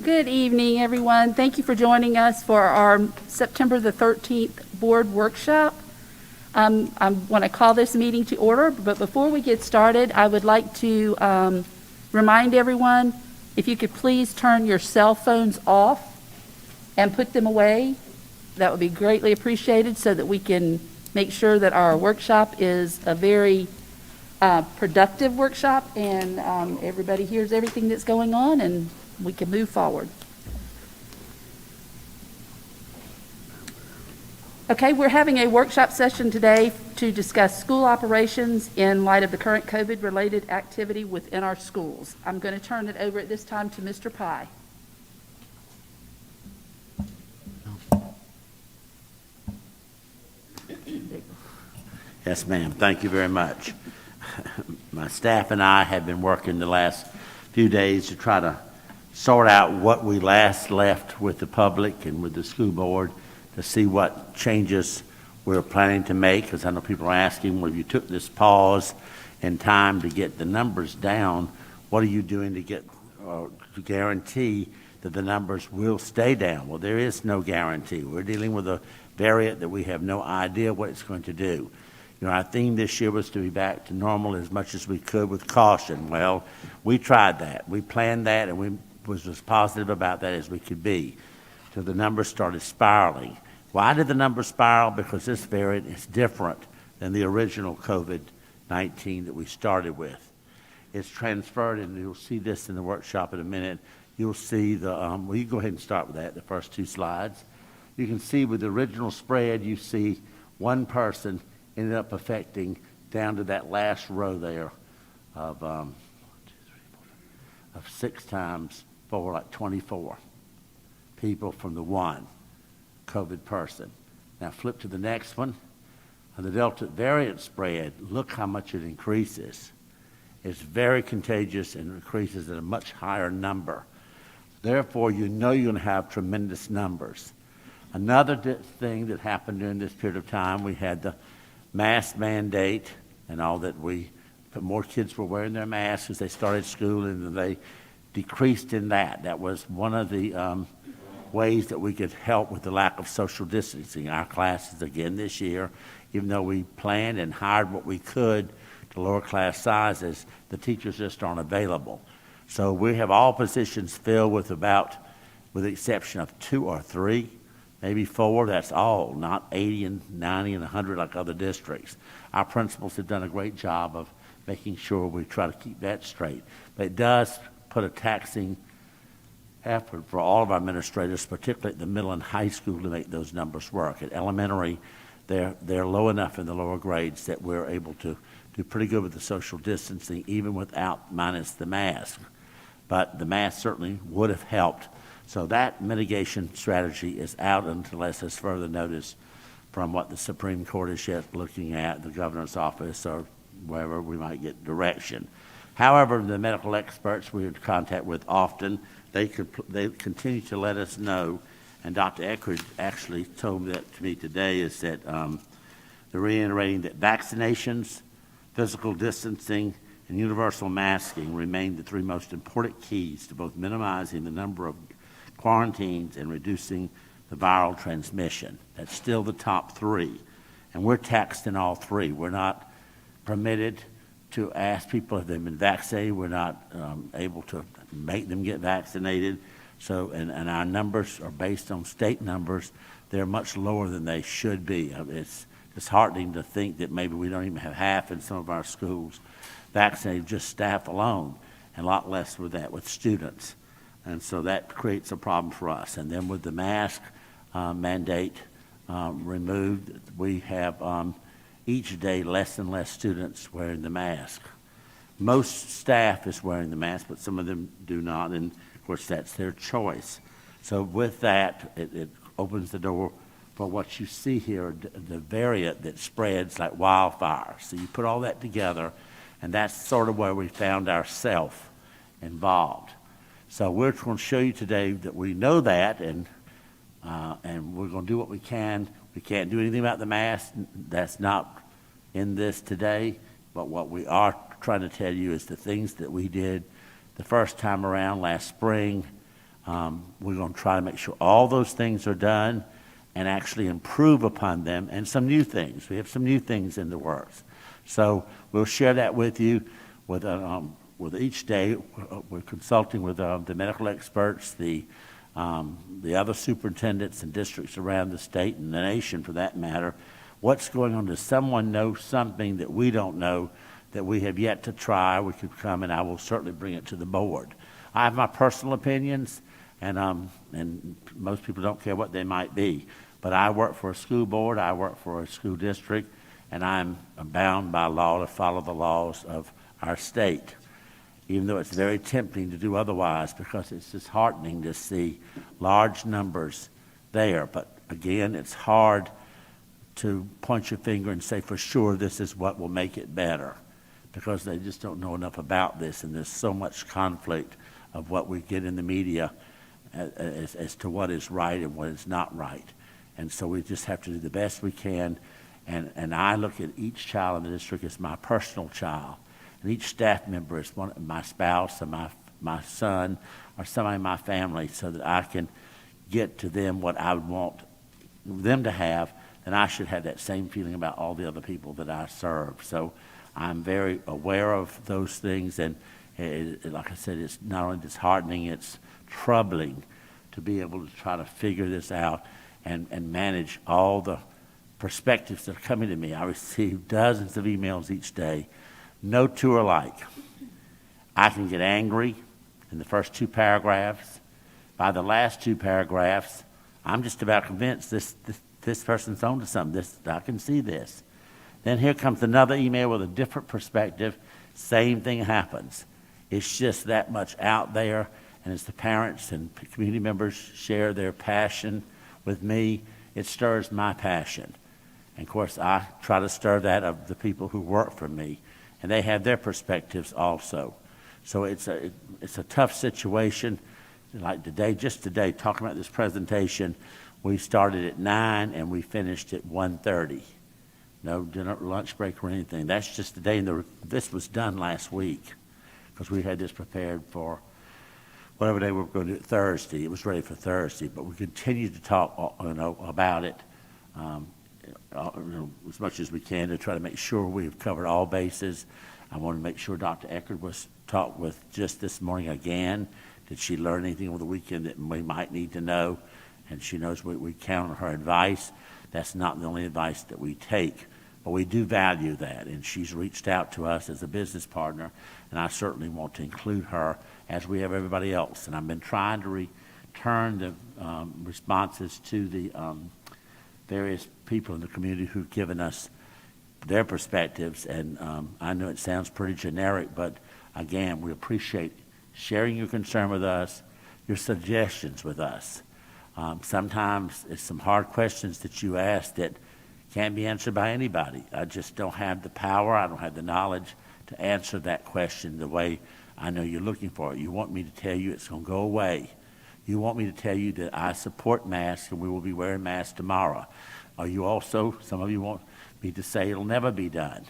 Good evening, everyone. Thank you for joining us for our September the 13th board workshop. I want to call this meeting to order, but before we get started, I would like to remind everyone, if you could please turn your cell phones off and put them away. That would be greatly appreciated so that we can make sure that our workshop is a very productive workshop and everybody hears everything that's going on and we can move forward. Okay, we're having a workshop session today to discuss school operations in light of the current COVID-related activity within our schools. I'm going to turn it over at this time to Mr. Pye. Yes, ma'am. Thank you very much. My staff and I have been working the last few days to try to sort out what we last left with the public and with the school board to see what changes we're planning to make, because I know people are asking, well, if you took this pause in time to get the numbers down, what are you doing to get to guarantee that the numbers will stay down? Well, there is no guarantee. We're dealing with a variant that we have no idea what it's going to do. You know, our theme this year was to be back to normal as much as we could with caution. Well, we tried that. We planned that, and we was as positive about that as we could be. So the numbers started spiraling. Why did the numbers spiral? Because this variant is different than the original COVID-19 that we started with. It's transferred, and you'll see this in the workshop in a minute. You'll see the, well, you go ahead and start with that, the first two slides. You can see with the original spread, you see one person ended up affecting down to that last row there of 6 times 4, like 24 people from the one COVID person. Now flip to the next one. And the Delta variant spread, look how much it increases. It's very contagious and increases at a much higher number. Therefore, you know you're going to have tremendous numbers. Another thing that happened during this period of time, we had the mask mandate and all that. More kids were wearing their masks as they started school, and they decreased in that. That was one of the ways that we could help with the lack of social distancing. Our classes again this year, even though we planned and hired what we could to lower class sizes, the teachers just aren't available. So we have all positions filled with the exception of 2 or 3, maybe 4, that's all, not 80 and 90 and 100 like other districts. Our principals have done a great job of making sure we try to keep that straight. But it does put a taxing effort for all of our administrators, particularly at the middle and high school, to make those numbers work. At elementary, they're low enough in the lower grades that we're able to do pretty good with the social distancing, even without minus the mask. But the mask certainly would have helped. So that mitigation strategy is out unless there's further notice from what the Supreme Court is yet looking at, the governor's office, or wherever we might get direction. However, the medical experts we're in contact with often, they continue to let us know, and Dr. Eckerd actually told me that to me today, is that they're reiterating that vaccinations, physical distancing, and universal masking remain the 3 most important keys to both minimizing the number of quarantines and reducing the viral transmission. That's still the top 3. And we're taxed in all 3. We're not permitted to ask people if they've been vaccinated. We're not able to make them get vaccinated. So, and our numbers are based on state numbers. They're much lower than they should be. It's disheartening to think that maybe we don't even have half in some of our schools vaccinated, just staff alone, and a lot less with that, with students. And so that creates a problem for us. And then with the mask mandate removed, we have each day less and less students wearing the mask. Most staff is wearing the mask, but some of them do not, and of course that's their choice. So with that, it opens the door for what you see here, the variant that spreads like wildfire. So you put all that together, and that's sort of where we found ourselves involved. So we're going to show you today that we know that, and we're going to do what we can. We can't do anything about the mask. That's not in this today. But what we are trying to tell you is the things that we did the first time around last spring We're going to try to make sure all those things are done and actually improve upon them, and some new things. We have some new things in the works. So we'll share that with you with each day. We're consulting with the medical experts, the other superintendents and districts around the state and the nation for that matter. What's going on? Does someone know something that we don't know that we have yet to try? We could come, and I will certainly bring it to the board. I have my personal opinions, and most people don't care what they might be. But I work for a school board, I work for a school district, and I'm bound by law to follow the laws of our state, even though it's very tempting to do otherwise because it's disheartening to see large numbers there. But again, it's hard to point your finger and say for sure this is what will make it better, because they just don't know enough about this, and there's so much conflict of what we get in the media as to what is right and what is not right. And so we just have to do the best we can, and I look at each child in the district as my personal child, and each staff member is my spouse or my son or somebody in my family, so that I can get to them what I would want them to have, then I should have that same feeling about all the other people that I serve. So I'm very aware of those things, and like I said, it's not only disheartening, it's troubling to be able to try to figure this out and manage all the perspectives that are coming to me. I receive dozens of emails each day. No two are alike. I can get angry in the first 2 paragraphs. By the last 2 paragraphs, I'm just about convinced this person's on to something. I can see this. Then here comes another email with a different perspective. Same thing happens. It's just that much out there, and as the parents and community members share their passion with me, it stirs my passion. And of course, I try to stir that of the people who work for me, and they have their perspectives also. So it's a tough situation. Like just today, talking about this presentation, we started at 9 and we finished at 1:30. No dinner, lunch break or anything. That's just the day, and this was done last week because we had this prepared for whatever day we were going to do it, Thursday. It was ready for Thursday, but we continued to talk, about it as much as we can to try to make sure we've covered all bases. I want to make sure Dr. Eckert was talked with just this morning again. Did she learn anything over the weekend that we might need to know? And she knows we count on her advice. That's not the only advice that we take, but we do value that. And she's reached out to us as a business partner, and I certainly want to include her as we have everybody else. And I've been trying to return the responses to the various people in the community who've given us their perspectives. And I know it sounds pretty generic, but again, we appreciate sharing your concern with us, your suggestions with us. Sometimes it's some hard questions that you ask that can't be answered by anybody. I just don't have the power, I don't have the knowledge to answer that question the way I know you're looking for it. You want me to tell you it's going to go away. You want me to tell you that I support masks and we will be wearing masks tomorrow. Or you also, some of you want me to say it'll never be done.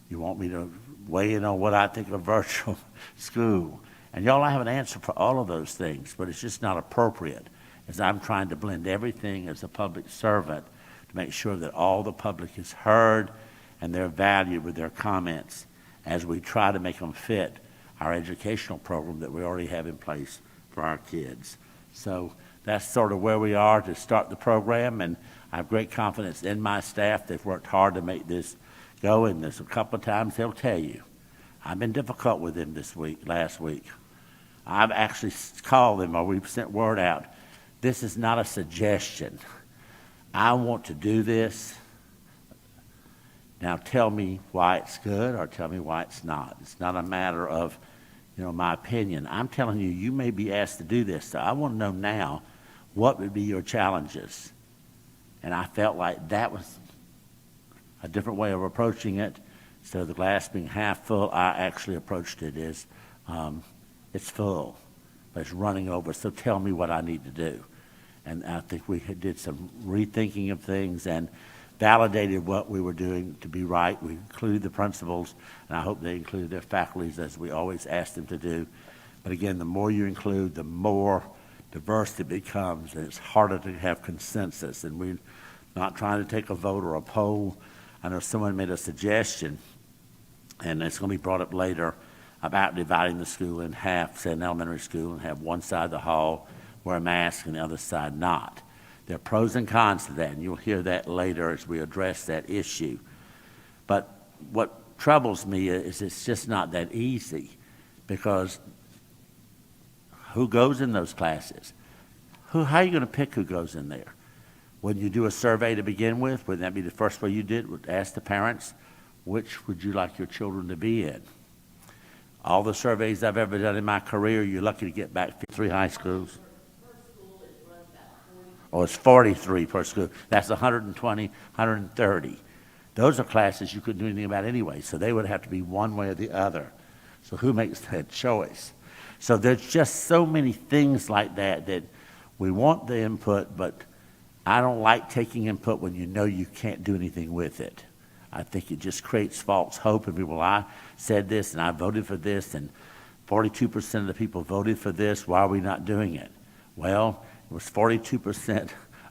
You want me to weigh in on what I think of virtual school. And y'all, I have an answer for all of those things, but it's just not appropriate, as I'm trying to blend everything as a public servant to make sure that all the public is heard and they're valued with their comments as we try to make them fit our educational program that we already have in place for our kids. So that's sort of where we are to start the program, and I have great confidence in my staff. They've worked hard to make this go, and there's a couple of times they'll tell you. I've been difficult with them last week. I've actually called them, or we've sent word out. This is not a suggestion. I want to do this. Now tell me why it's good or tell me why it's not. It's not a matter of, my opinion. I'm telling you, you may be asked to do this. So I want to know now, what would be your challenges? And I felt like that was a different way of approaching it. So the glass being half full, I actually approached it as it's full, but it's running over. So tell me what I need to do. And I think we did some rethinking of things and validated what we were doing to be right. We included the principals, and I hope they included their faculties as we always ask them to do. But again, the more you include, the more diverse it becomes, and it's harder to have consensus. And we're not trying to take a vote or a poll. I know someone made a suggestion, and it's going to be brought up later, about dividing the school in half, say an elementary school, and have one side of the hall wear a mask and the other side not. There are pros and cons to that, and you'll hear that later as we address that issue. But what troubles me is it's just not that easy, because who goes in those classes? How are you going to pick who goes in there? When you do a survey to begin with, wouldn't that be the first way you did? Would ask the parents, which would you like your children to be in? All the surveys I've ever done in my career, you're lucky to get back 3 high schools. Oh, it's 43 per school. That's 120, 130. Those are classes you couldn't do anything about anyway, so they would have to be one way or the other. So who makes that choice? So there's just so many things like that that we want the input, but I don't like taking input when you know you can't do anything with it. I think it just creates false hope, and people, I said this and I voted for this, and 42% of the people voted for this. Why are we not doing it? Well, it was 42%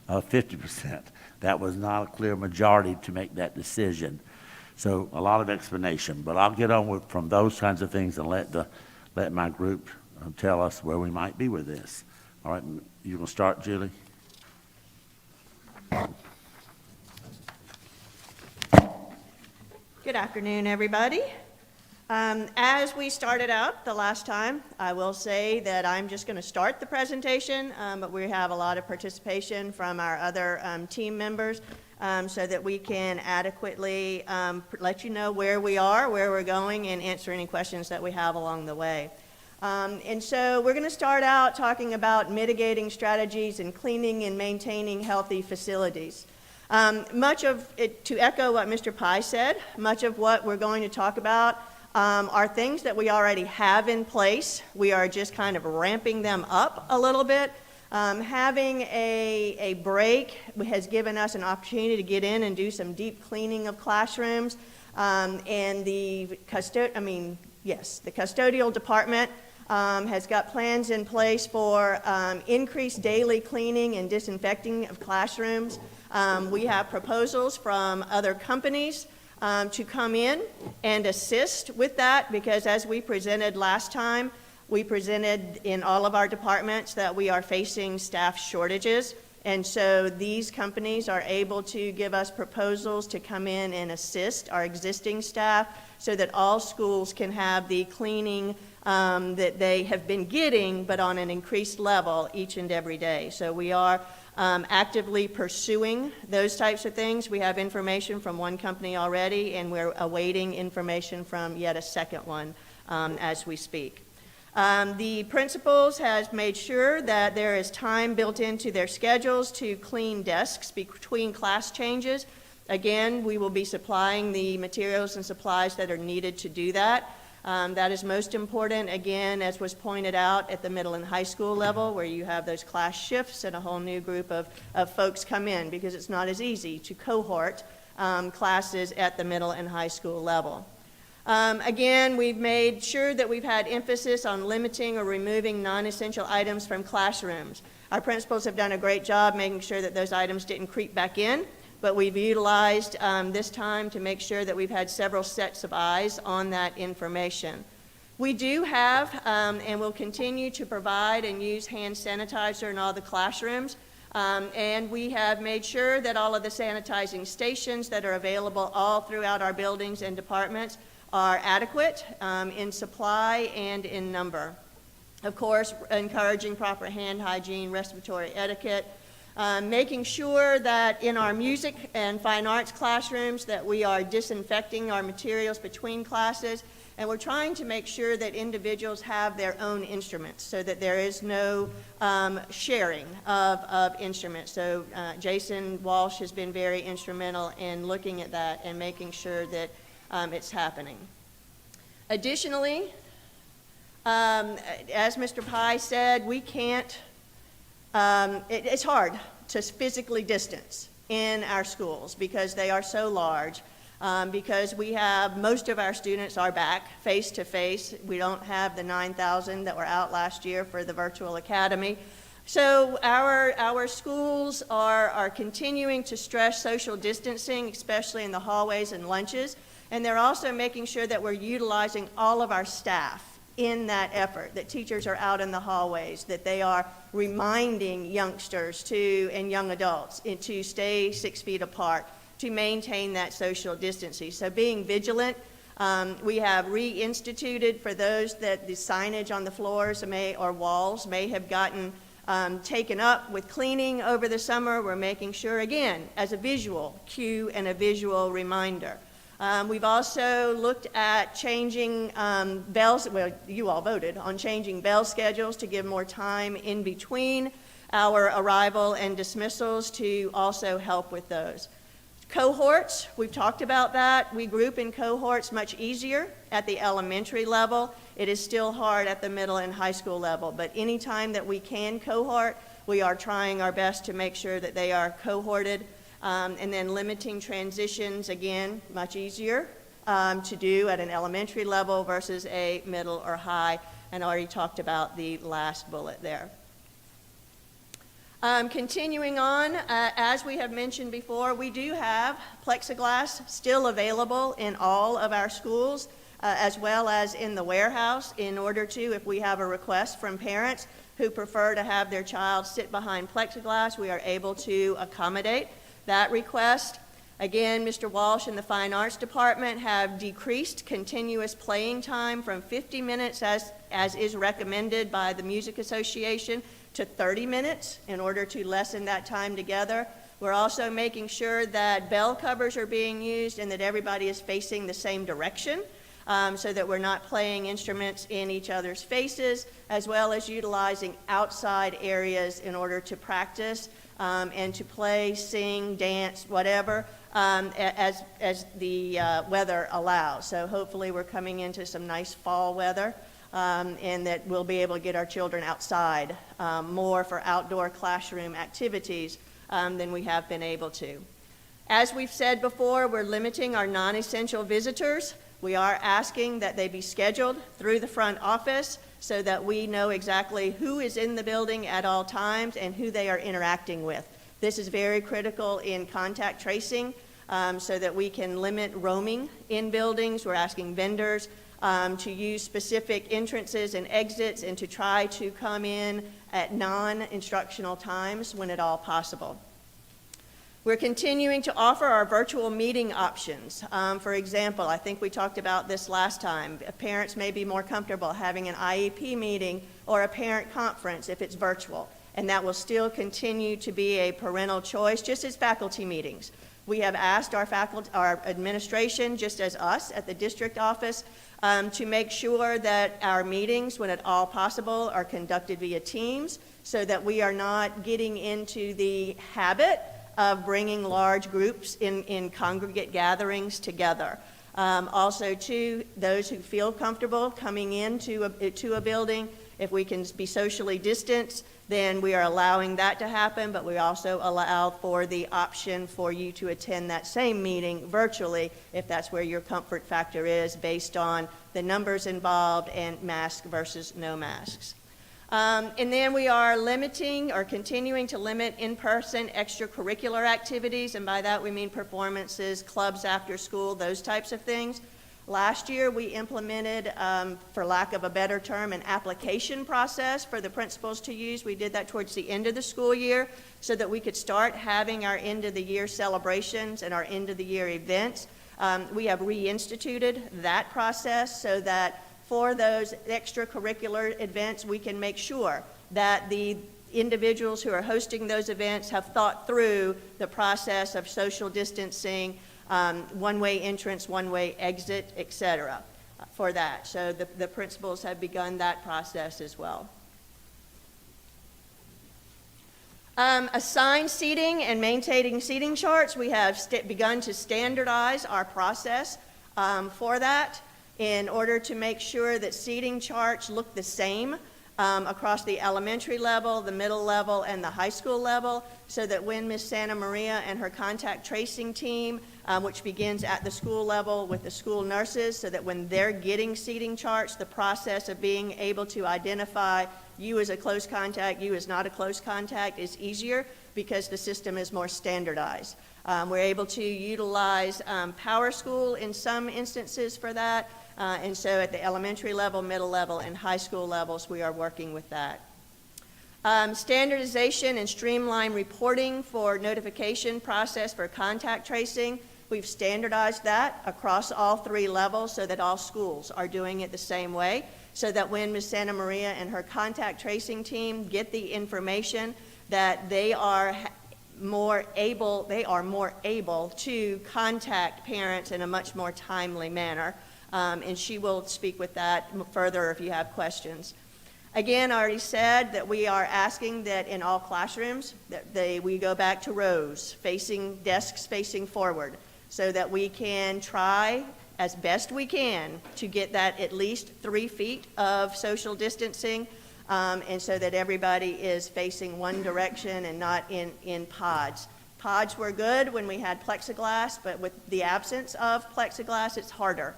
of 50%. That was not a clear majority to make that decision. So a lot of explanation, but I'll get on with from those kinds of things and let my group tell us where we might be with this. All right, you gonna start, Julie? Good afternoon, everybody. As we started out the last time, I will say that I'm just going to start the presentation, but we have a lot of participation from our other team members so that we can adequately let you know where we are, where we're going, and answer any questions that we have along the way. And so we're going to start out talking about mitigating strategies and cleaning and maintaining healthy facilities. Much of it, to echo what Mr. Pye said, much of what we're going to talk about are things that we already have in place. We are just kind of ramping them up a little bit. Having a break has given us an opportunity to get in and do some deep cleaning of classrooms. And the custodial department has got plans in place for increased daily cleaning and disinfecting of classrooms. We have proposals from other companies to come in and assist with that, because as we presented last time, we presented in all of our departments that we are facing staff shortages. And so these companies are able to give us proposals to come in and assist our existing staff so that all schools can have the cleaning that they have been getting, but on an increased level each and every day. So we are actively pursuing those types of things. We have information from one company already, and we're awaiting information from yet a second one as we speak. The principals has made sure that there is time built into their schedules to clean desks between class changes. Again, we will be supplying the materials and supplies that are needed to do that. That is most important, again, as was pointed out at the middle and high school level, where you have those class shifts and a whole new group of folks come in, because it's not as easy to cohort classes at the middle and high school level. Again, we've made sure that we've had emphasis on limiting or removing non-essential items from classrooms. Our principals have done a great job making sure that those items didn't creep back in, but we've utilized this time to make sure that we've had several sets of eyes on that information. We do have and will continue to provide and use hand sanitizer in all the classrooms, and we have made sure that all of the sanitizing stations that are available all throughout our buildings and departments are adequate in supply and in number. Of course, encouraging proper hand hygiene, respiratory etiquette, making sure that in our music and fine arts classrooms that we are disinfecting our materials between classes, and we're trying to make sure that individuals have their own instruments so that there is no sharing of instruments. So Jason Walsh has been very instrumental in looking at that and making sure that it's happening. Additionally, as Mr. Pye said, we can't it's hard to physically distance in our schools because they are so large, because we have most of our students are back face to face. We don't have the 9,000 that were out last year for the virtual academy. So our schools are continuing to stress social distancing, especially in the hallways and lunches, and they're also making sure that we're utilizing all of our staff in that effort, that teachers are out in the hallways, that they are reminding youngsters and young adults to stay 6 feet apart, to maintain that social distancing. So being vigilant. We have reinstituted, for those that the signage on the floors or walls may have gotten taken up with cleaning over the summer. We're making sure, again, as a visual cue and a visual reminder. We've also looked at changing bells. Well, you all voted on changing bell schedules to give more time in between our arrival and dismissals to also help with those. Cohorts, we've talked about that. We group in cohorts much easier at the elementary level. It is still hard at the middle and high school level, but anytime that we can cohort, we are trying our best to make sure that they are cohorted. And then limiting transitions, again, much easier to do at an elementary level versus a middle or high, and already talked about the last bullet there. Continuing on, as we have mentioned before, we do have plexiglass still available in all of our schools, as well as in the warehouse, in order to, if we have a request from parents who prefer to have their child sit behind plexiglass, we are able to accommodate that request. Again, Mr. Walsh and the Fine Arts Department have decreased continuous playing time from 50 minutes, as is recommended by the Music Association, to 30 minutes in order to lessen that time together. We're also making sure that bell covers are being used and that everybody is facing the same direction, so that we're not playing instruments in each other's faces, as well as utilizing outside areas in order to practice and to play, sing, dance, whatever, as the weather allows. So hopefully we're coming into some nice fall weather, and that we'll be able to get our children outside more for outdoor classroom activities than we have been able to. As we've said before, we're limiting our non-essential visitors. We are asking that they be scheduled through the front office so that we know exactly who is in the building at all times and who they are interacting with. This is very critical in contact tracing, so that we can limit roaming in buildings. We're asking vendors to use specific entrances and exits and to try to come in at non-instructional times when at all possible. We're continuing to offer our virtual meeting options. For example, I think we talked about this last time. Parents may be more comfortable having an IEP meeting or a parent conference if it's virtual, and that will still continue to be a parental choice, just as faculty meetings. We have asked our administration, just as us at the district office, to make sure that our meetings, when at all possible, are conducted via Teams, so that we are not getting into the habit of bringing large groups in congregate gatherings together. Also, too, those who feel comfortable coming into a building, if we can be socially distanced, then we are allowing that to happen, but we also allow for the option for you to attend that same meeting virtually if that's where your comfort factor is, based on the numbers involved and mask versus no masks. And then we are limiting or continuing to limit in-person extracurricular activities, and by that we mean performances, clubs after school, those types of things. Last year we implemented, for lack of a better term, an application process for the principals to use. We did that towards the end of the school year so that we could start having our end of the year celebrations and our end of the year events. We have reinstituted that process so that for those extracurricular events, we can make sure that the individuals who are hosting those events have thought through the process of social distancing, one-way entrance, one-way exit, etc. for that. So the principals have begun that process as well. Assigned seating and maintaining seating charts, we have begun to standardize our process for that, in order to make sure that seating charts look the same across the elementary level, the middle level, and the high school level, so that when Ms. Santa Maria and her contact tracing team, which begins at the school level with the school nurses, so that when they're getting seating charts, the process of being able to identify you as a close contact, you as not a close contact is easier because the system is more standardized. We're able to utilize Power School in some instances for that, and so at the elementary level, middle level, and high school levels, we are working with that. Standardization and streamlined reporting for notification process for contact tracing. We've standardized that across all 3 levels so that all schools are doing it the same way, so that when Ms. Santa Maria and her contact tracing team get the information, that they are more able to contact parents in a much more timely manner. And she will speak with that further if you have questions. Again, I already said that we are asking that in all classrooms that we go back to rows, desks facing forward, so that we can try as best we can to get that at least 3 feet of social distancing, and so that everybody is facing one direction and not in pods. Pods were good when we had plexiglass, but with the absence of plexiglass, it's harder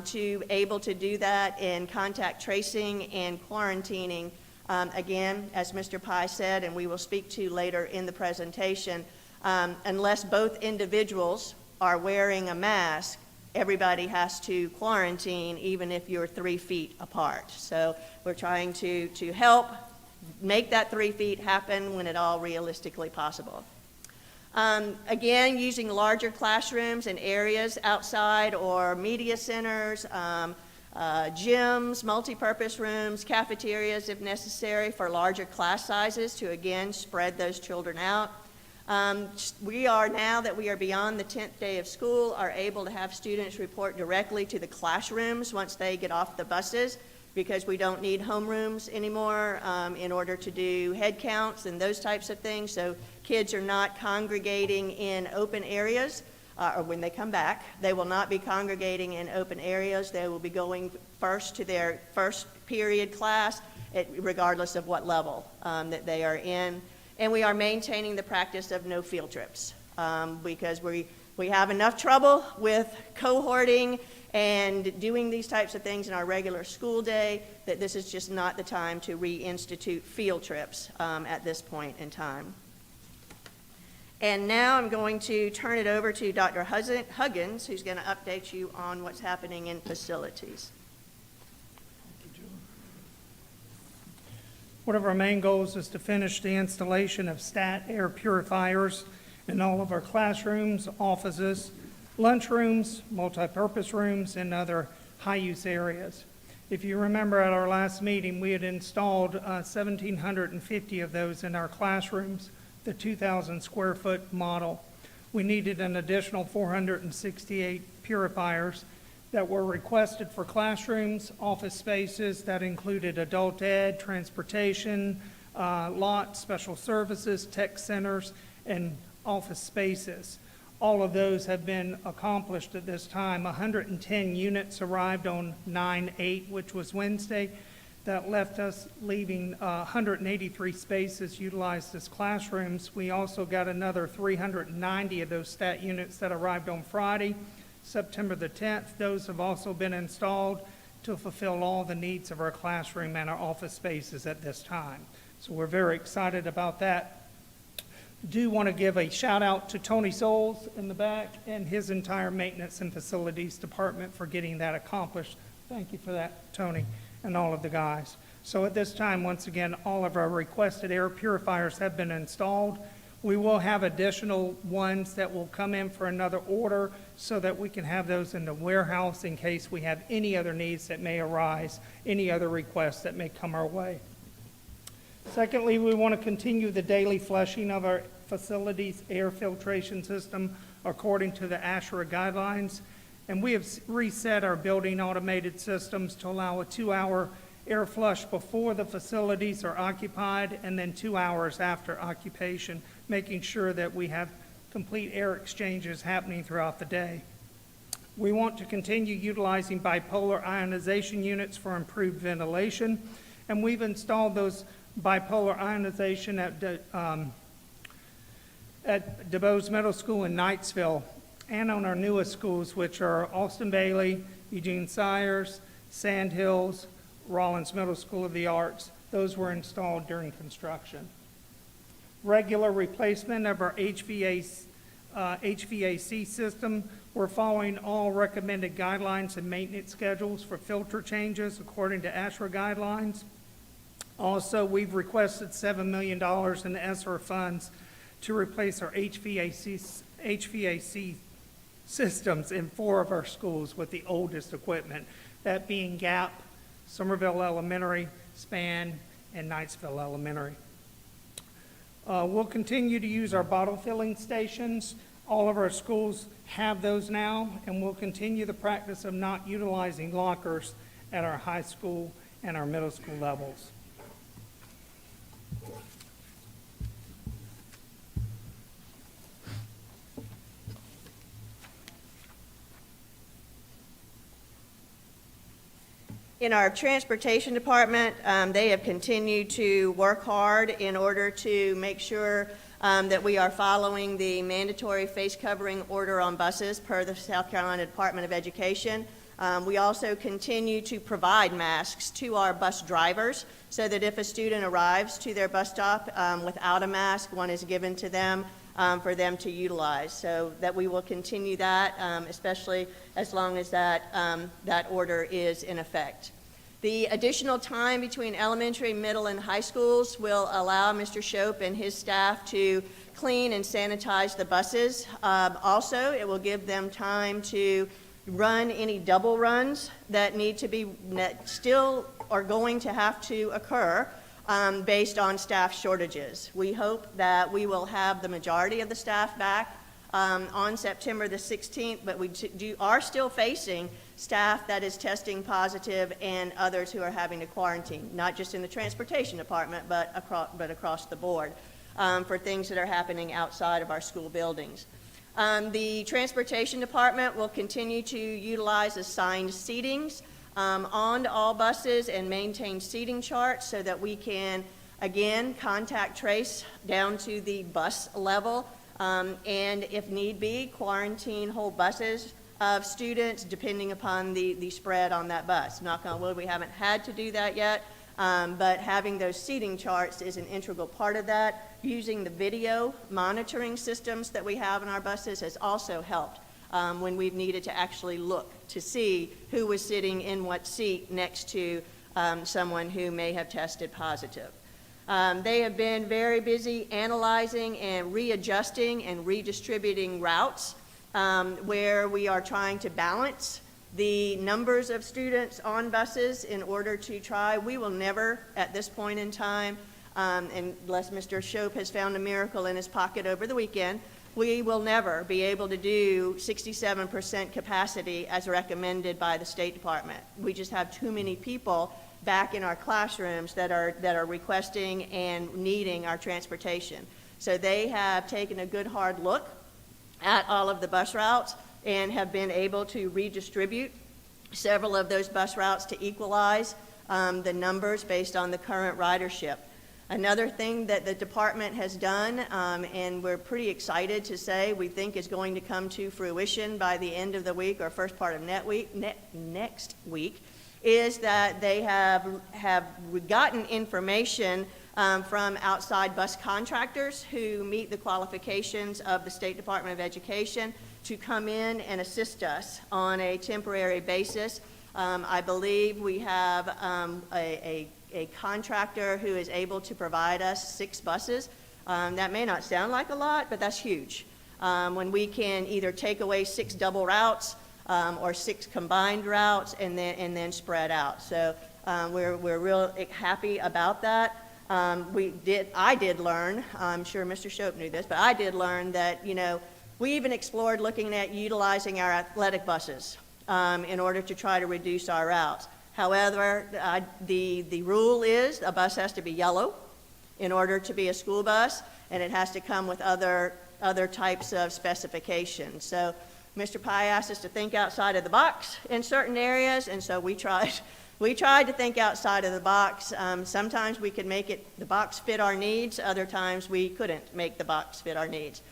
to able to do that in contact tracing and quarantining. Again, as Mr. Pye said, and we will speak to later in the presentation, unless both individuals are wearing a mask, everybody has to quarantine even if you're 3 feet apart. So we're trying to help make that 3 feet happen when at all realistically possible. Again, using larger classrooms and areas outside or media centers, gyms, multipurpose rooms, cafeterias if necessary for larger class sizes to again spread those children out. We are, now that we are beyond the 10th day of school, are able to have students report directly to the classrooms once they get off the buses, because we don't need homerooms anymore in order to do head counts and those types of things. So kids are not congregating in open areas, or when they come back, they will not be congregating in open areas. They will be going first to their first period class, regardless of what level that they are in. And we are maintaining the practice of no field trips because we have enough trouble with cohorting and doing these types of things in our regular school day that this is just not the time to reinstitute field trips at this point in time. And now I'm going to turn it over to Dr. Huggins, who's going to update you on what's happening in facilities. One of our main goals is to finish the installation of stat air purifiers in all of our classrooms, offices, lunchrooms, multipurpose rooms, and other high-use areas. If you remember at our last meeting, we had installed 1,750 of those in our classrooms, the 2,000 square foot model. We needed an additional 468 purifiers that were requested for classrooms, office spaces that included adult ed, transportation, lot, special services, tech centers, and office spaces. All of those have been accomplished at this time. 110 units arrived on 9/8, which was Wednesday. That left us leaving 183 spaces utilized as classrooms. We also got another 390 of those stat units that arrived on Friday, September the 10th. Those have also been installed to fulfill all the needs of our classroom and our office spaces at this time. So we're very excited about that. Do want to give a shout out to Tony Souls in the back and his entire maintenance and facilities department for getting that accomplished. Thank you for that, Tony, and all of the guys. So at this time, once again, all of our requested air purifiers have been installed. We will have additional ones that will come in for another order so that we can have those in the warehouse in case we have any other needs that may arise, any other requests that may come our way. Secondly, we want to continue the daily flushing of our facilities' air filtration system according to the ASHRA guidelines. And we have reset our building automated systems to allow a 2-hour air flush before the facilities are occupied and then 2 hours after occupation, making sure that we have complete air exchanges happening throughout the day. We want to continue utilizing bipolar ionization units for improved ventilation, And we've installed those bipolar ionization at DuBose Middle School in Knightsville, and on our newest schools, which are Austin Bailey, Eugene Sayers, Sand Hills, Rollins Middle School of the Arts. Those were installed during construction. Regular replacement of our HVAC system. We're following all recommended guidelines and maintenance schedules for filter changes according to ASHRA guidelines. Also, we've requested $7 million in ESSER funds to replace our HVAC systems in 4 of our schools with the oldest equipment, that being Gap, Somerville Elementary, Span, and Knightsville Elementary. We'll continue to use our bottle filling stations. All of our schools have those now, and we'll continue the practice of not utilizing lockers at our high school and our middle school levels. In our transportation department, they have continued to work hard in order to make sure that we are following the mandatory face covering order on buses per the South Carolina Department of Education. We also continue to provide masks to our bus drivers so that if a student arrives to their bus stop without a mask, one is given to them for them to utilize. So that we will continue that, especially as long as that order is in effect. The additional time between elementary, middle, and high schools will allow Mr. Shope and his staff to clean and sanitize the buses. Also, it will give them time to run any double runs that need to be, that still are going to have to occur based on staff shortages. We hope that we will have the majority of the staff back on September the 16th, but we are still facing staff that is testing positive and others who are having to quarantine, not just in the transportation department, but across the board for things that are happening outside of our school buildings. The transportation department will continue to utilize assigned seatings on all buses and maintain seating charts so that we can, again, contact trace down to the bus level and, if need be, quarantine whole buses of students depending upon the spread on that bus. Knock on wood, we haven't had to do that yet, but having those seating charts is an integral part of that. Using the video monitoring systems that we have in our buses has also helped when we've needed to actually look to see who was sitting in what seat next to someone who may have tested positive. They have been very busy analyzing and readjusting and redistributing routes where we are trying to balance the numbers of students on buses in order to try. We will never, at this point in time, unless Mr. Shope has found a miracle in his pocket over the weekend, we will never be able to do 67% capacity as recommended by the State Department. We just have too many people back in our classrooms that are requesting and needing our transportation. So they have taken a good hard look at all of the bus routes and have been able to redistribute several of those bus routes to equalize the numbers based on the current ridership. Another thing that the department has done, and we're pretty excited to say we think is going to come to fruition by the end of the week or first part of next week, is that they have gotten information from outside bus contractors who meet the qualifications of the State Department of Education to come in and assist us on a temporary basis. I believe we have a contractor who is able to provide us 6 buses. That may not sound like a lot, but that's huge. When we can either take away 6 double routes or 6 combined routes and then spread out. So we're real happy about that. I did learn, I'm sure Mr. Shope knew this, but I did learn that, we even explored looking at utilizing our athletic buses in order to try to reduce our routes. However, the rule is a bus has to be yellow in order to be a school bus, and it has to come with other types of specifications. So Mr. Pye asked us to think outside of the box in certain areas, and so we tried we tried to think outside of the box. Sometimes we could make the box fit our needs. Other times we couldn't make the box fit our needs.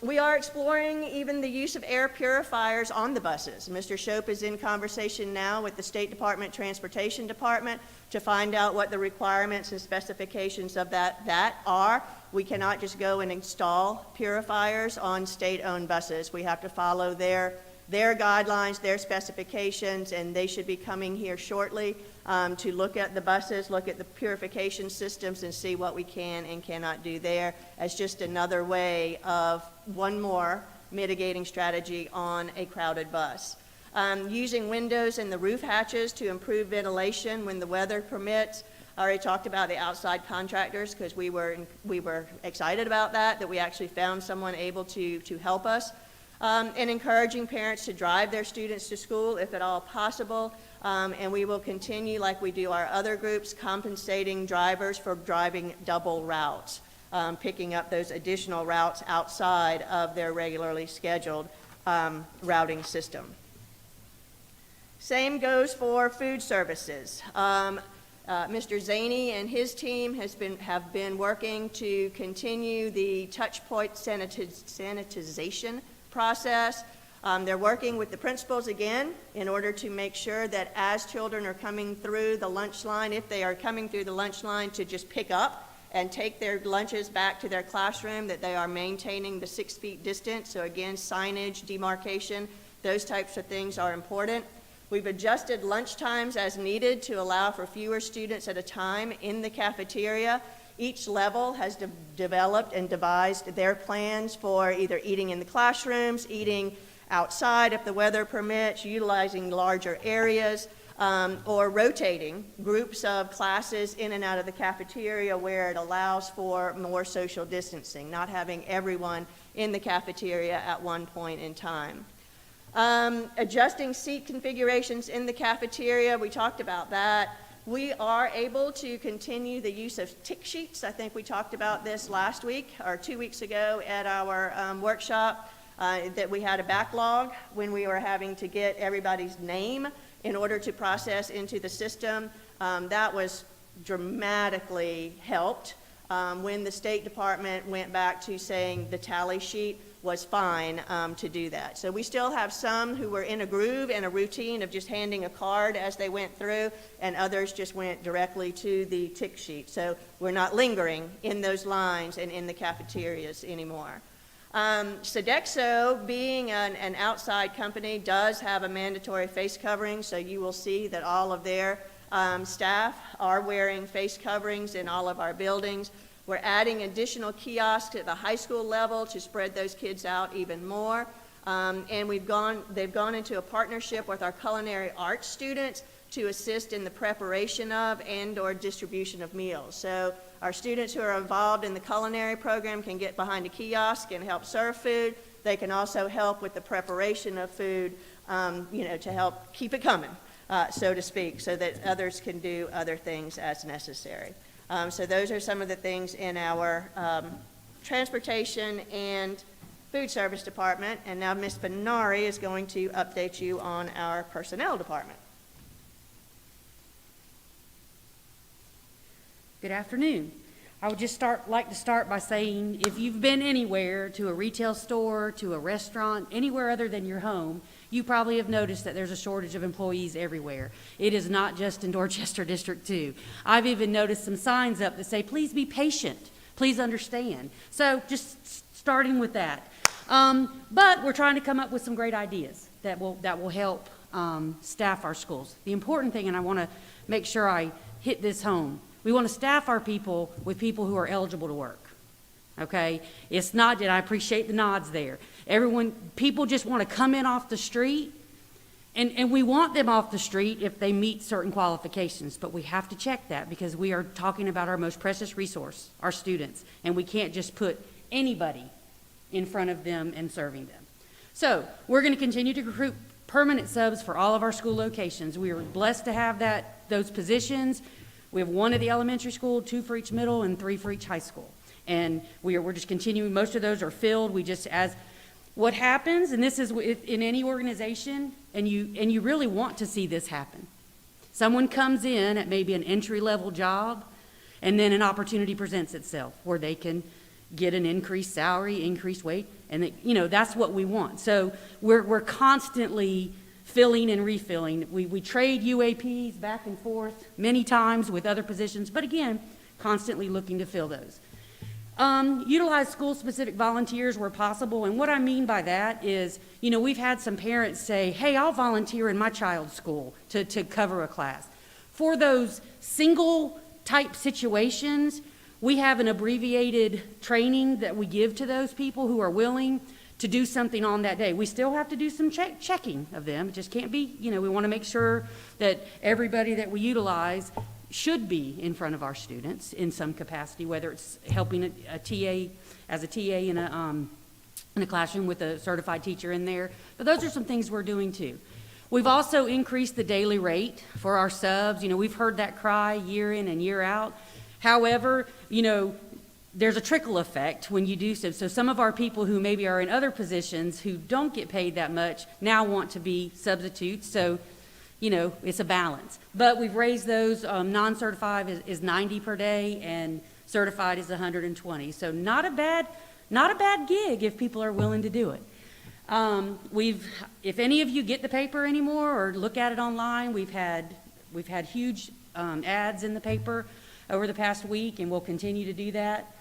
We are exploring even the use of air purifiers on the buses. Mr. Shope is in conversation now with the State Department Transportation Department to find out what the requirements and specifications of that are. We cannot just go and install purifiers on state-owned buses. We have to follow their guidelines, their specifications, and they should be coming here shortly to look at the buses, look at the purification systems, and see what we can and cannot do there as just another way of one more mitigating strategy on a crowded bus. Using windows in the roof hatches to improve ventilation when the weather permits. I already talked about the outside contractors because we were excited about that we actually found someone able to help us. And encouraging parents to drive their students to school if at all possible. And we will continue, like we do our other groups, compensating drivers for driving double routes, picking up those additional routes outside of their regularly scheduled routing system. Same goes for food services. Mr. Zaney and his team have been working to continue the touch point sanitization process. They're working with the principals again in order to make sure that as children are coming through the lunch line, if they are coming through the lunch line, to just pick up and take their lunches back to their classroom, that they are maintaining the 6 feet distance. So again, signage, demarcation, those types of things are important. We've adjusted lunch times as needed to allow for fewer students at a time in the cafeteria. Each level has developed and devised their plans for either eating in the classrooms, eating outside if the weather permits, utilizing larger areas, or rotating groups of classes in and out of the cafeteria where it allows for more social distancing, not having everyone in the cafeteria at one point in time. Adjusting seat configurations in the cafeteria, we talked about that. We are able to continue the use of tick sheets. I think we talked about this last week or 2 weeks ago at our workshop, that we had a backlog when we were having to get everybody's name in order to process into the system. That was dramatically helped when the State Department went back to saying the tally sheet was fine to do that. So we still have some who were in a groove and a routine of just handing a card as they went through, and others just went directly to the tick sheet. So we're not lingering in those lines and in the cafeterias anymore. Sodexo, being an outside company, does have a mandatory face covering, so you will see that all of their staff are wearing face coverings in all of our buildings. We're adding additional kiosks at the high school level to spread those kids out even more. And they've gone into a partnership with our culinary arts students to assist in the preparation of and or distribution of meals. So our students who are involved in the culinary program can get behind a kiosk and help serve food. They can also help with the preparation of food, to help keep it coming, so to speak, so that others can do other things as necessary. So those are some of the things in our transportation and food service department. And now Ms. Benari is going to update you on our personnel department. Good afternoon. I would just like to start by saying, if you've been anywhere, to a retail store, to a restaurant, anywhere other than your home, you probably have noticed that there's a shortage of employees everywhere. It is not just in Dorchester District 2. I've even noticed some signs up that say, please be patient, please understand. So just starting with that. But we're trying to come up with some great ideas that will help staff our schools. The important thing, and I want to make sure I hit this home, we want to staff our people with people who are eligible to work, okay? It's not, and I appreciate the nods there. People just want to come in off the street, and we want them off the street if they meet certain qualifications, but we have to check that because we are talking about our most precious resource, our students, and we can't just put anybody in front of them and serving them. So we're going to continue to recruit permanent subs for all of our school locations. We are blessed to have those positions. We have 1 at the elementary school, 2 for each middle, and 3 for each high school. And we're just continuing. Most of those are filled. What happens, and this is in any organization, and you really want to see this happen. Someone comes in at maybe an entry-level job, and then an opportunity presents itself where they can get an increased salary, increased weight, and that's what we want. So we're constantly filling and refilling. We trade UAPs back and forth many times with other positions, but again, constantly looking to fill those. Utilize school-specific volunteers where possible, and what I mean by that is, we've had some parents say, hey, I'll volunteer in my child's school to cover a class. For those single-type situations, we have an abbreviated training that we give to those people who are willing to do something on that day. We still have to do some checking of them. It just can't be, we want to make sure that everybody that we utilize should be in front of our students in some capacity, whether it's helping a TA as a TA in a classroom with a certified teacher in there. But those are some things we're doing too. We've also increased the daily rate for our subs. We've heard that cry year in and year out. However, there's a trickle effect when you do so. So some of our people who maybe are in other positions who don't get paid that much now want to be substitutes. So, it's a balance. But we've raised those. Non-certified is 90 per day, and certified is 120. So not a bad gig if people are willing to do it. If any of you get the paper anymore or look at it online, we've had huge ads in the paper over the past week, and we'll continue to do that.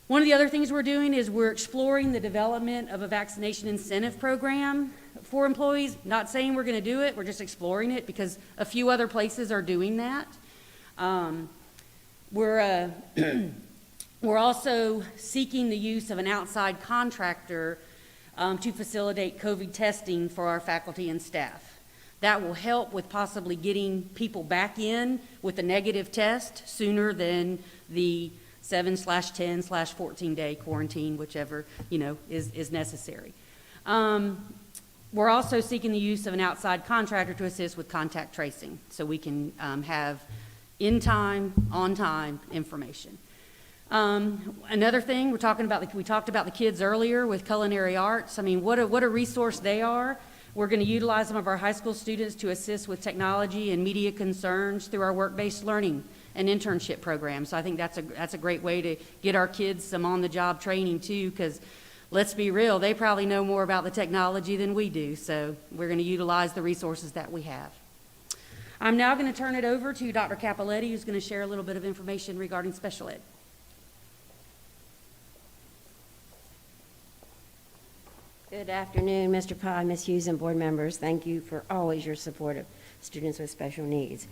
One of the other things we're doing is we're exploring the development of a vaccination incentive program for employees. Not saying we're going to do it, we're just exploring it because a few other places are doing that. We're also seeking the use of an outside contractor to facilitate COVID testing for our faculty and staff. That will help with possibly getting people back in with a negative test sooner than the 7/10/14-day quarantine, whichever, is necessary. We're also seeking the use of an outside contractor to assist with contact tracing so we can have in-time, on-time information. Another thing, we talked about the kids earlier with culinary arts. I mean, what a resource they are. We're going to utilize some of our high school students to assist with technology and media concerns through our work-based learning and internship program. So I think that's a great way to get our kids some on-the-job training too, because let's be real, they probably know more about the technology than we do. So we're going to utilize the resources that we have. I'm now going to turn it over to Dr. Capoletti, who's going to share a little bit of information regarding special ed. Good afternoon, Mr. Pye, Ms. Hughes, and board members. Thank you for always your support of students with special needs.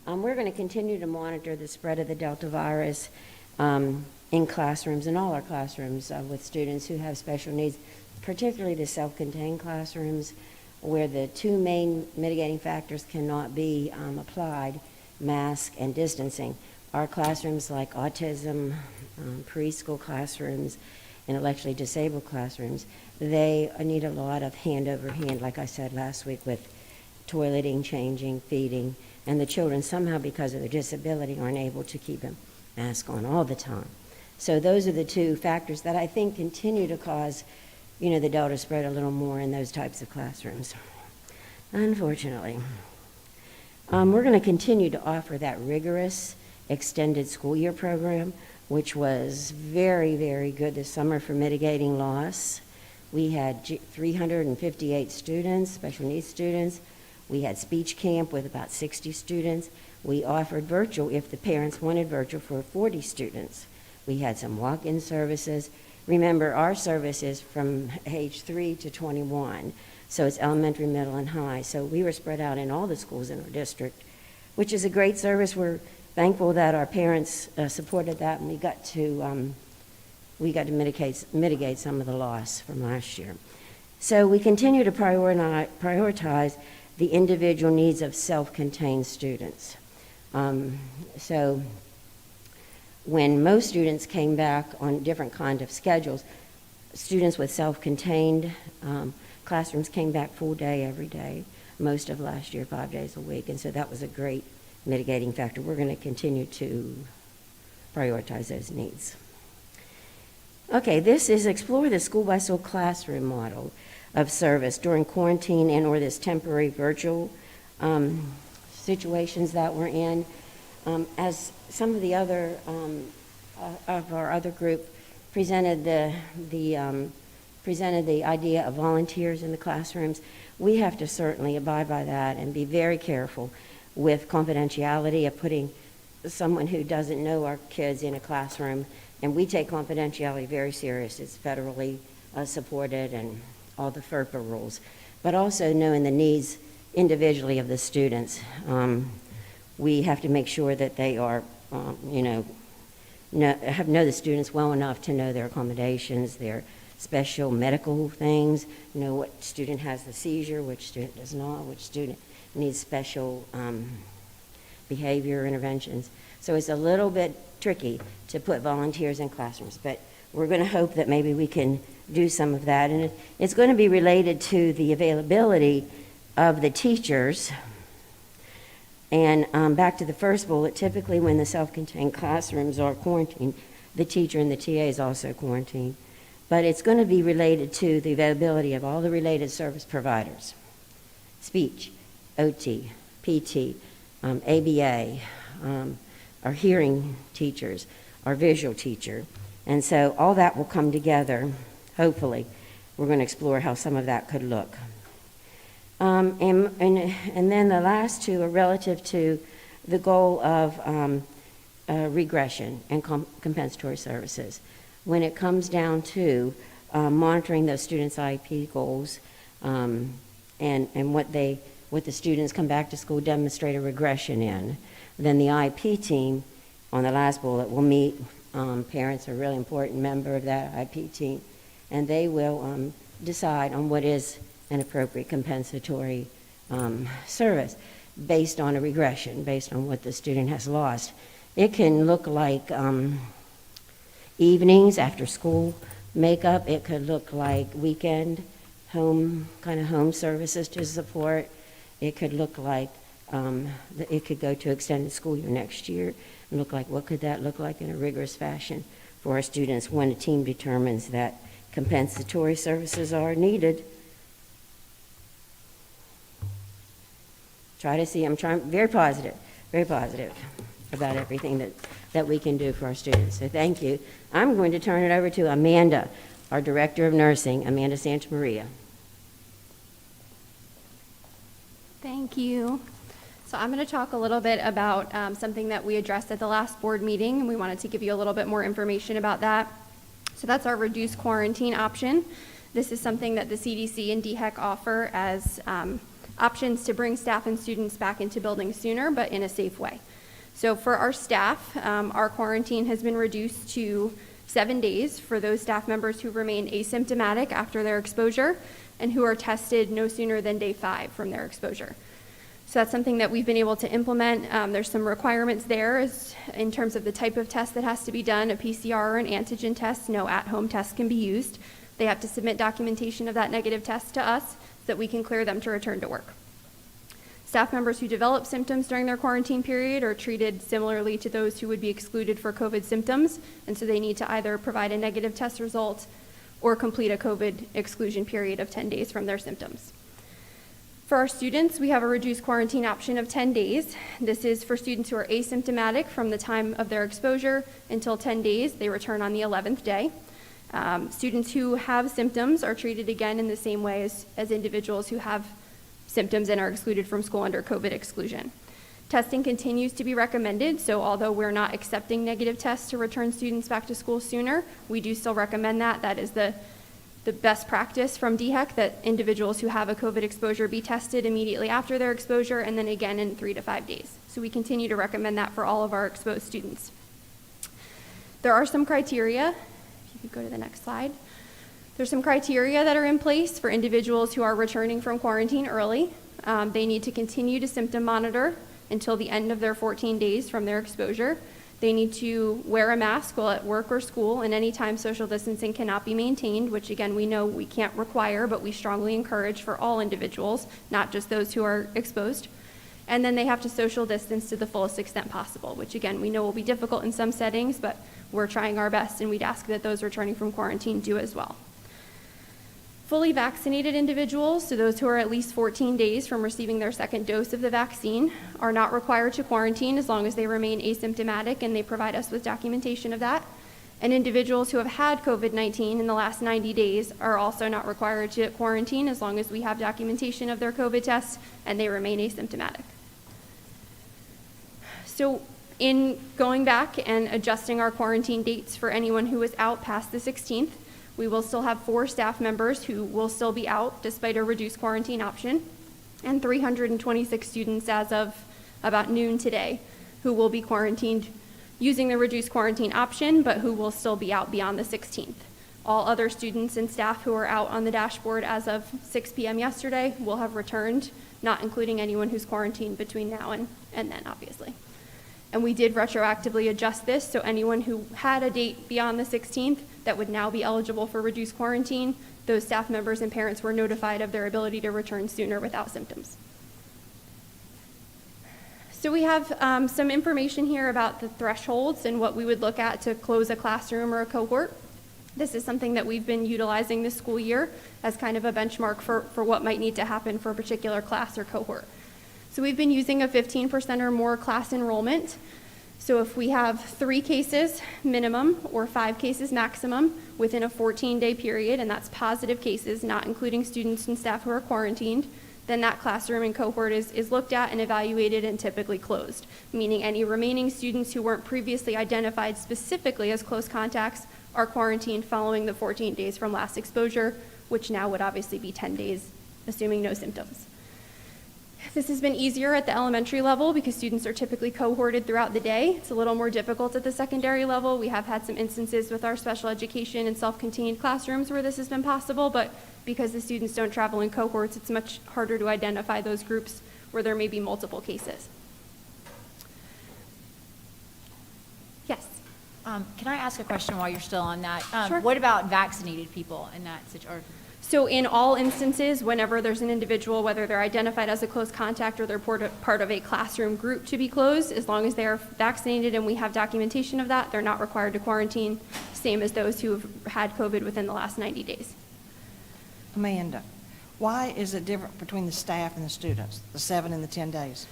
We're going to continue to monitor the spread of the Delta virus in classrooms, in all our classrooms, with students who have special needs, particularly the self-contained classrooms where the two main mitigating factors cannot be applied, mask and distancing. Our classrooms like autism, preschool classrooms, intellectually disabled classrooms, they need a lot of hand over hand, like I said last week, with toileting, changing, feeding, and the children somehow, because of their disability, aren't able to keep a mask on all the time. So those are the two factors that I think continue to cause, the Delta spread a little more in those types of classrooms, unfortunately. We're going to continue to offer that rigorous extended school year program, which was very, very good this summer for mitigating loss. We had 358 students, special needs students. We had speech camp with about 60 students. We offered virtual if the parents wanted virtual for 40 students. We had some walk-in services. Remember, our service is from age 3 to 21, so it's elementary, middle, and high. So we were spread out in all the schools in our district, which is a great service. We're thankful that our parents supported that, and we got to mitigate some of the loss from last year. So we continue to prioritize the individual needs of self-contained students. So when most students came back on different kind of schedules, students with self-contained classrooms came back full day every day, most of last year, 5 days a week, and so that was a great mitigating factor. We're going to continue to prioritize those needs. Okay, this is explore the school-by-school classroom model of service during quarantine and or this temporary virtual situations that we're in. As some of the other of our other group presented the idea of volunteers in the classrooms, we have to certainly abide by that and be very careful with confidentiality of putting someone who doesn't know our kids in a classroom. And we take confidentiality very serious. It's federally supported and all the FERPA rules. But also knowing the needs individually of the students. We have to make sure that they are, know the students well enough to know their accommodations, their special medical things, what student has the seizure, which student does not, which student needs special behavior interventions. So it's a little bit tricky to put volunteers in classrooms, but we're going to hope that maybe we can do some of that. And it's going to be related to the availability of the teachers. And back to the first bullet, typically when the self-contained classrooms are quarantined, the teacher and the TA is also quarantined. But it's going to be related to the availability of all the related service providers: speech, OT, PT, ABA, our hearing teachers, our visual teacher. And so all that will come together, hopefully. We're going to explore how some of that could look. And then the last two are relative to the goal of regression and compensatory services. When it comes down to monitoring those students' IEP goals and what the students come back to school demonstrate a regression in, then the IEP team on the last bullet will meet. Parents are a really important member of that IEP team, and they will decide on what is an appropriate compensatory service based on a regression, based on what the student has lost. It can look like evenings after school makeup. It could look like weekend home services to support. It could look like it could go to extended school year next year and look like what could that look like in a rigorous fashion for our students when a team determines that compensatory services are needed. I'm trying very positive about everything that we can do for our students. So thank you. I'm going to turn it over to Amanda, our Director of Nursing, Amanda Santamaria. Thank you. So I'm going to talk a little bit about something that we addressed at the last board meeting, and we wanted to give you a little bit more information about that. So that's our reduced quarantine option. This is something that the CDC and DHEC offer as options to bring staff and students back into buildings sooner, but in a safe way. So for our staff, our quarantine has been reduced to 7 days for those staff members who remain asymptomatic after their exposure and who are tested no sooner than day 5 from their exposure. So that's something that we've been able to implement. There's some requirements there in terms of the type of test that has to be done, a PCR or an antigen test. No at-home test can be used. They have to submit documentation of that negative test to us so that we can clear them to return to work. Staff members who develop symptoms during their quarantine period are treated similarly to those who would be excluded for COVID symptoms, and so they need to either provide a negative test result or complete a COVID exclusion period of 10 days from their symptoms. For our students, we have a reduced quarantine option of 10 days. This is for students who are asymptomatic from the time of their exposure until 10 days. They return on the 11th day. Students who have symptoms are treated again in the same way as individuals who have symptoms and are excluded from school under COVID exclusion. Testing continues to be recommended, so although we're not accepting negative tests to return students back to school sooner, we do still recommend that. That is the best practice from DHEC, that individuals who have a COVID exposure be tested immediately after their exposure and then again in 3 to 5 days. So we continue to recommend that for all of our exposed students. There are some criteria. If you could go to the next slide. There's some criteria that are in place for individuals who are returning from quarantine early. They need to continue to symptom monitor until the end of their 14 days from their exposure. They need to wear a mask while at work or school, and anytime social distancing cannot be maintained, which again we know we can't require, but we strongly encourage for all individuals, not just those who are exposed. And then they have to social distance to the fullest extent possible, which again we know will be difficult in some settings, but we're trying our best, and we'd ask that those returning from quarantine do as well. Fully vaccinated individuals, so those who are at least 14 days from receiving their second dose of the vaccine, are not required to quarantine as long as they remain asymptomatic and they provide us with documentation of that. And individuals who have had COVID-19 in the last 90 days are also not required to quarantine as long as we have documentation of their COVID test and they remain asymptomatic. So in going back and adjusting our quarantine dates for anyone who is out past the 16th, we will still have 4 staff members who will still be out despite a reduced quarantine option, and 326 students as of about noon today who will be quarantined using the reduced quarantine option, but who will still be out beyond the 16th. All other students and staff who are out on the dashboard as of 6 p.m. yesterday will have returned, not including anyone who's quarantined between now and then, obviously. And we did retroactively adjust this, so anyone who had a date beyond the 16th that would now be eligible for reduced quarantine, those staff members and parents were notified of their ability to return sooner without symptoms. So we have some information here about the thresholds and what we would look at to close a classroom or a cohort. This is something that we've been utilizing this school year as kind of a benchmark for what might need to happen for a particular class or cohort. So we've been using a 15% or more class enrollment. So if we have 3 cases minimum or 5 cases maximum within a 14-day period, and that's positive cases, not including students and staff who are quarantined, then that classroom and cohort is looked at and evaluated and typically closed, meaning any remaining students who weren't previously identified specifically as close contacts are quarantined following the 14 days from last exposure, which now would obviously be 10 days, assuming no symptoms. This has been easier at the elementary level because students are typically cohorted throughout the day. It's a little more difficult at the secondary level. We have had some instances with our special education and self-contained classrooms where this has been possible, but because the students don't travel in cohorts, it's much harder to identify those groups where there may be multiple cases. Yes? Can I ask a question while you're still on that? Sure. What about vaccinated people in that situation? So in all instances, whenever there's an individual, whether they're identified as a close contact or they're part of a classroom group to be closed, as long as they're vaccinated and we have documentation of that, they're not required to quarantine, same as those who have had COVID within the last 90 days. Amanda, why is it different between the staff and the students, the 7 and the 10 days?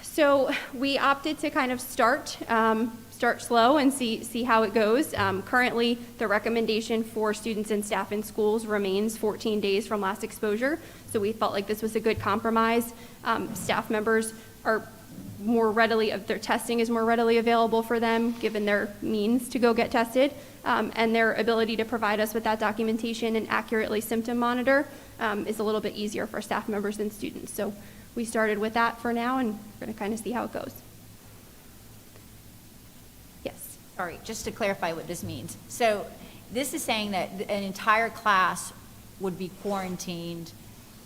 So we opted to kind of start slow and see how it goes. Currently, the recommendation for students and staff in schools remains 14 days from last exposure. So we felt like this was a good compromise. Staff members are more readily, their testing is more readily available for them, given their means to go get tested, and their ability to provide us with that documentation and accurately symptom monitor is a little bit easier for staff members than students. So we started with that for now, and we're going to kind of see how it goes. Yes. Sorry, just to clarify what this means. So this is saying that an entire class would be quarantined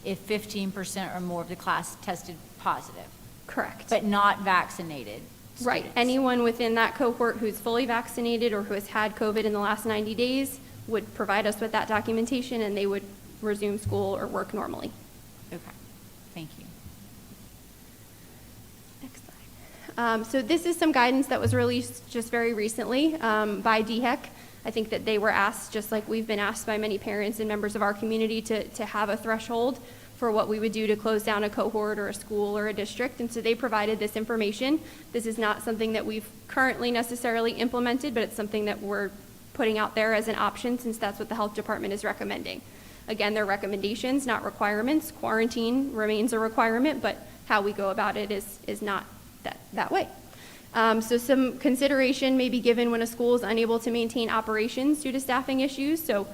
if 15% or more of the class tested positive, Correct. but not vaccinated Right. students. Anyone within that cohort who's fully vaccinated or who has had COVID in the last 90 days would provide us with that documentation, and they would resume school or work normally. Okay, thank you. Next slide. So this is some guidance that was released just very recently by DHEC. I think that they were asked, just like we've been asked by many parents and members of our community, to have a threshold for what we would do to close down a cohort or a school or a district. And so they provided this information. This is not something that we've currently necessarily implemented, but it's something that we're putting out there as an option since that's what the health department is recommending. Again, they're recommendations, not requirements. Quarantine remains a requirement, but how we go about it is not that way. So some consideration may be given when a school is unable to maintain operations due to staffing issues. So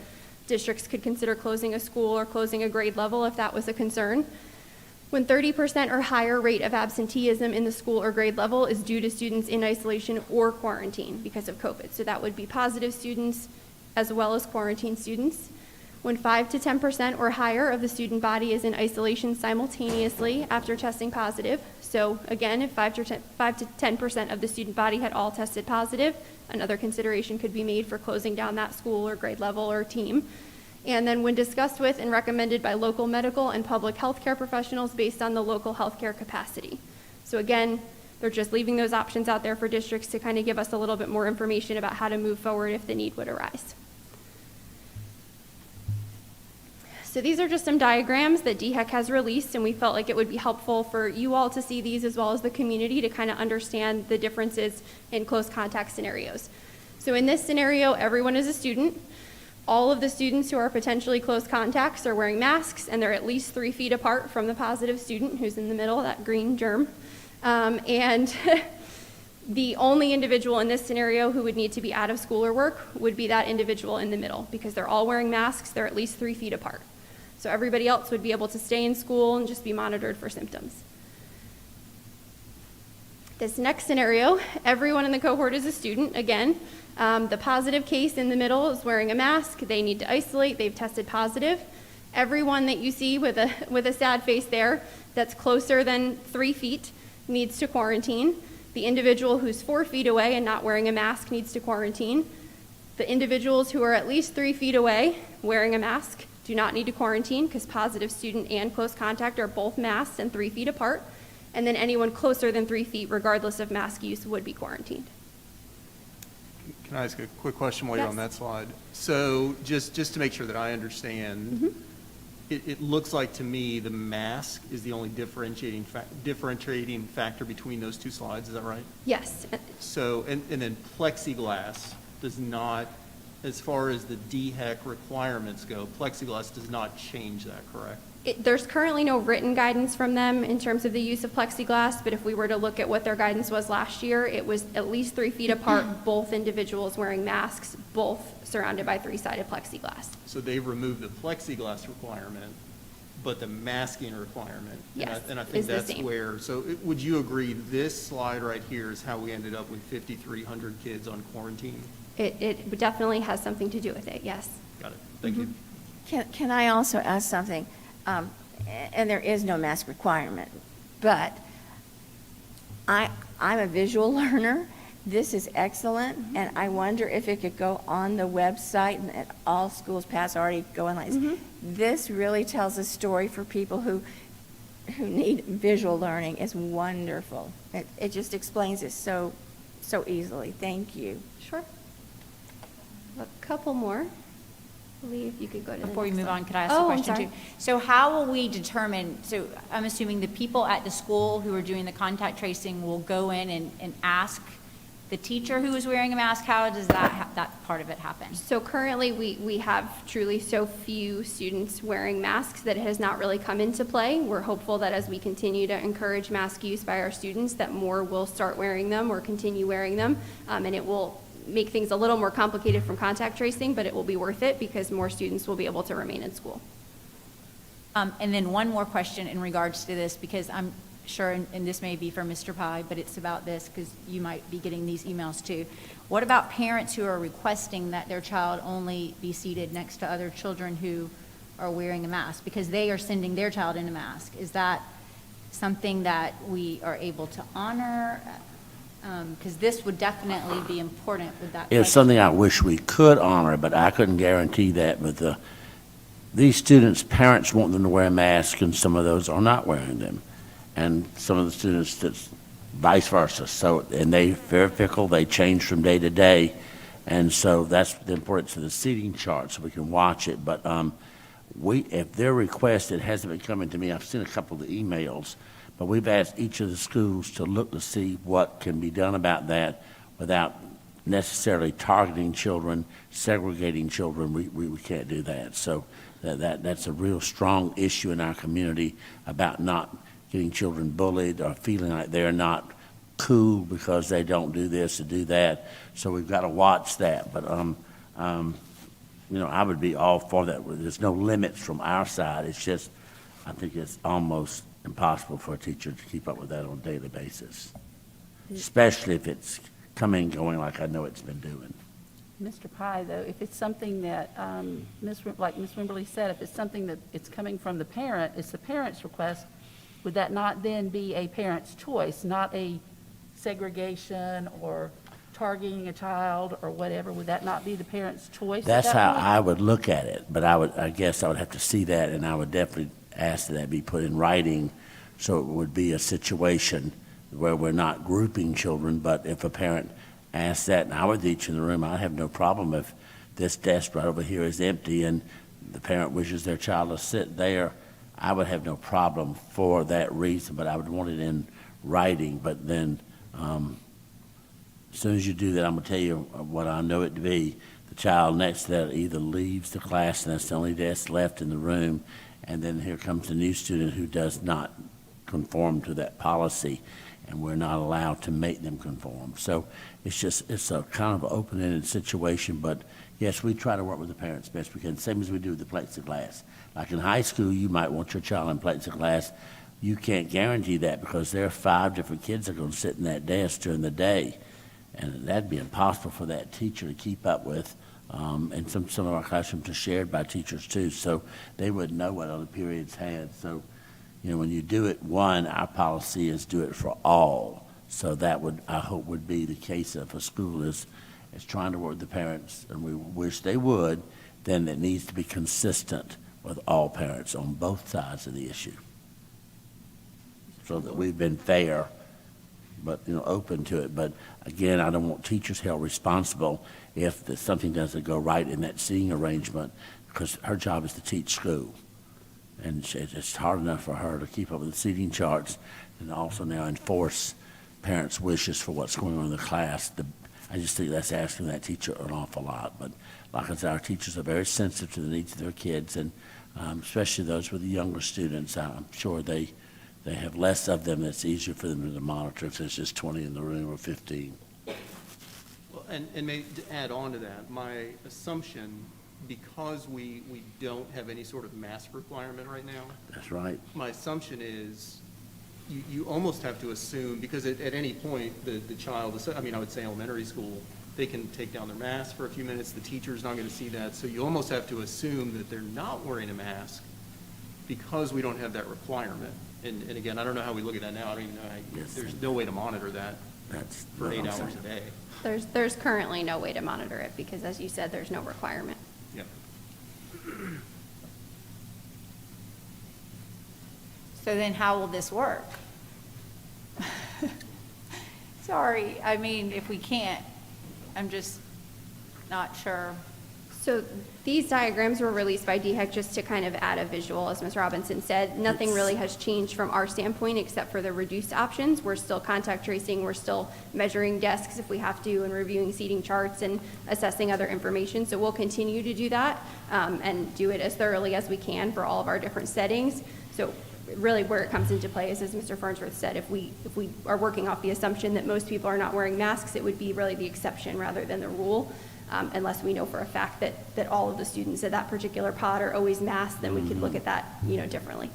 districts could consider closing a school or closing a grade level if that was a concern. When 30% or higher rate of absenteeism in the school or grade level is due to students in isolation or quarantine because of COVID. So that would be positive students as well as quarantine students. When 5 to 10% or higher of the student body is in isolation simultaneously after testing positive. So again, if 5 to 10% of the student body had all tested positive, another consideration could be made for closing down that school or grade level or team. And then when discussed with and recommended by local medical and public health care professionals based on the local healthcare capacity. So again, they're just leaving those options out there for districts to kind of give us a little bit more information about how to move forward if the need would arise. So these are just some diagrams that DHEC has released, and we felt like it would be helpful for you all to see these as well as the community to kind of understand the differences in close contact scenarios. So in this scenario, everyone is a student. All of the students who are potentially close contacts are wearing masks, and they're at least 3 feet apart from the positive student who's in the middle, that green germ. And the only individual in this scenario who would need to be out of school or work would be that individual in the middle, because they're all wearing masks, they're at least 3 feet apart. So everybody else would be able to stay in school and just be monitored for symptoms. This next scenario, everyone in the cohort is a student, again. The positive case in the middle is wearing a mask. They need to isolate. They've tested positive. Everyone that you see with a sad face there that's closer than 3 feet needs to quarantine. The individual who's 4 feet away and not wearing a mask needs to quarantine. The individuals who are at least 3 feet away wearing a mask do not need to quarantine because positive student and close contact are both masked and 3 feet apart. And then anyone closer than 3 feet, regardless of mask use, would be quarantined. Can I ask a quick question while you're on Yes. that slide? So just to make sure that I understand, it looks like to me the mask is the only differentiating factor between those two slides, is that right? Yes. So, and then plexiglass does not, as far as the DHEC requirements go, plexiglass does not change that, correct? There's currently no written guidance from them in terms of the use of plexiglass, but if we were to look at what their guidance was last year, it was at least 3 feet apart, both individuals wearing masks, both surrounded by 3-sided plexiglass. So they've removed the plexiglass requirement, but the masking requirement. Yes, And I is think the that's same. where, so would you agree this slide right here is how we ended up with 5,300 kids on quarantine? It definitely has something to do with it, yes. Got it. Thank you. Can I also ask something? And there is no mask requirement, but I'm a visual learner. This is excellent, and I wonder if it could go on the website and that all schools pass already going like this. This really tells a story for people who need visual learning. It's wonderful. It just explains it so easily. Thank you. Sure. A couple more. I believe you could go to the Before we next move one. on, could I ask Oh, a I'm question sorry. too? So how will we determine, so I'm assuming the people at the school who are doing the contact tracing will go in and ask the teacher who is wearing a mask? How does that part of it happen? So currently, we have truly so few students wearing masks that it has not really come into play. We're hopeful that as we continue to encourage mask use by our students, that more will start wearing them or continue wearing them, and it will make things a little more complicated from contact tracing, but it will be worth it because more students will be able to remain in school. And then one more question in regards to this, because I'm sure, and this may be for Mr. Pye, but it's about this because you might be getting these emails too. What about parents who are requesting that their child only be seated next to other children who are wearing a mask because they are sending their child in a mask? Is that something that we are able to honor? Because this would definitely be important with that. It's something I wish we could honor, but I couldn't guarantee that. But these students' parents want them to wear a mask, and some of those are not wearing them. And some of the students, that's vice versa. So, and they're very fickle. They change from day to day. And so that's the importance of the seating chart so we can watch it. But if their request, it hasn't been coming to me. I've seen a couple of the emails. But we've asked each of the schools to look to see what can be done about that without necessarily targeting children, segregating children. We can't do that. So that's a real strong issue in our community about not getting children bullied or feeling like they're not cool because they don't do this or do that. So we've got to watch that. But I would be all for that. There's no limits from our side. It's just, I think it's almost impossible for a teacher to keep up with that on a daily basis, especially if it's coming and going like I know it's been doing. Mr. Pye, though, if it's something that, like Ms. Wimberly said, if it's something that it's coming from the parent, it's the parent's request, would that not then be a parent's choice, not a segregation or targeting a child or whatever? Would that not be the parent's choice? That's how I would look at it, but I guess I would have to see that, and I would definitely ask that be put in writing, so it would be a situation where we're not grouping children. But if a parent asks that, and I were each in the room, I'd have no problem if this desk right over here is empty and the parent wishes their child to sit there, I would have no problem for that reason, but I would want it in writing. But then, as soon as you do that, I'm gonna tell you what I know it to be. The child next to that either leaves the class, and that's the only desk left in the room, and then here comes a new student who does not conform to that policy, and we're not allowed to make them conform. So it's a kind of open-ended situation, but yes, we try to work with the parents best we can, same as we do with the plexiglass. Like in high school, you might want your child in plexiglass. You can't guarantee that because there are 5 different kids that are going to sit in that desk during the day, and that'd be impossible for that teacher to keep up with. And some of our classrooms are shared by teachers too, so they wouldn't know what other periods had. So, when you do it one, our policy is do it for all. So that would, I hope, would be the case if a school is trying to work with the parents, and we wish they would, then it needs to be consistent with all parents on both sides of the issue. So that we've been fair, but, open to it. But again, I don't want teachers held responsible if something doesn't go right in that seating arrangement, because her job is to teach school. And it's hard enough for her to keep up with the seating charts and also now enforce parents' wishes for what's going on in the class. I just think that's asking that teacher an awful lot. But like I said, our teachers are very sensitive to the needs of their kids, and especially those with the younger students. I'm sure they have less of them. It's easier for them to monitor if there's just 20 in the room or 15. Well, and maybe to add on to that, my assumption, because we don't have any sort of mask requirement right now, That's right. my assumption is you almost have to assume, because at any point, the child, I would say elementary school, they can take down their mask for a few minutes, the teacher's not going to see that, so you almost have to assume that they're not wearing a mask because we don't have that requirement. And again, I don't know how we look at that now. I don't even know there's no way to monitor that That's for what 8 I'm hours saying. a day. There's currently no way to monitor it because, as you said, there's no requirement. Yep. So then how will this work? Sorry, if we can't, I'm just not sure. So these diagrams were released by DHEC just to kind of add a visual, as Ms. Robinson said. Nothing really has changed from our standpoint except for the reduced options. We're still contact tracing, we're still measuring desks if we have to, and reviewing seating charts and assessing other information. So we'll continue to do that and do it as thoroughly as we can for all of our different settings. So really where it comes into play is, as Mr. Farnsworth said, if we are working off the assumption that most people are not wearing masks, it would be really the exception rather than the rule. Unless we know for a fact that all of the students at that particular pod are always masked, then we could look at that, differently.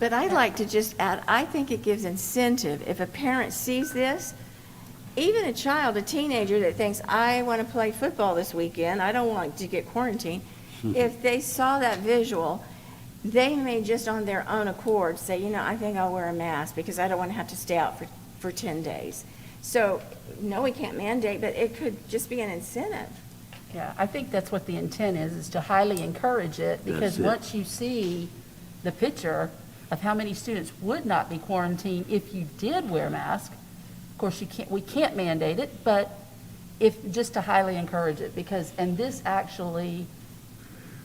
But I'd like to just add, I think it gives incentive. If a parent sees this, even a child, a teenager that thinks, I want to play football this weekend, I don't want to get quarantined, if they saw that visual, they may just on their own accord say, I think I'll wear a mask because I don't want to have to stay out for 10 days. So, no, we can't mandate, but it could just be an incentive. Yeah, I think that's what the intent is to highly encourage it, because That's it. once you see the picture of how many students would not be quarantined if you did wear a mask, of course, we can't mandate it, but just to highly encourage it, and this actually,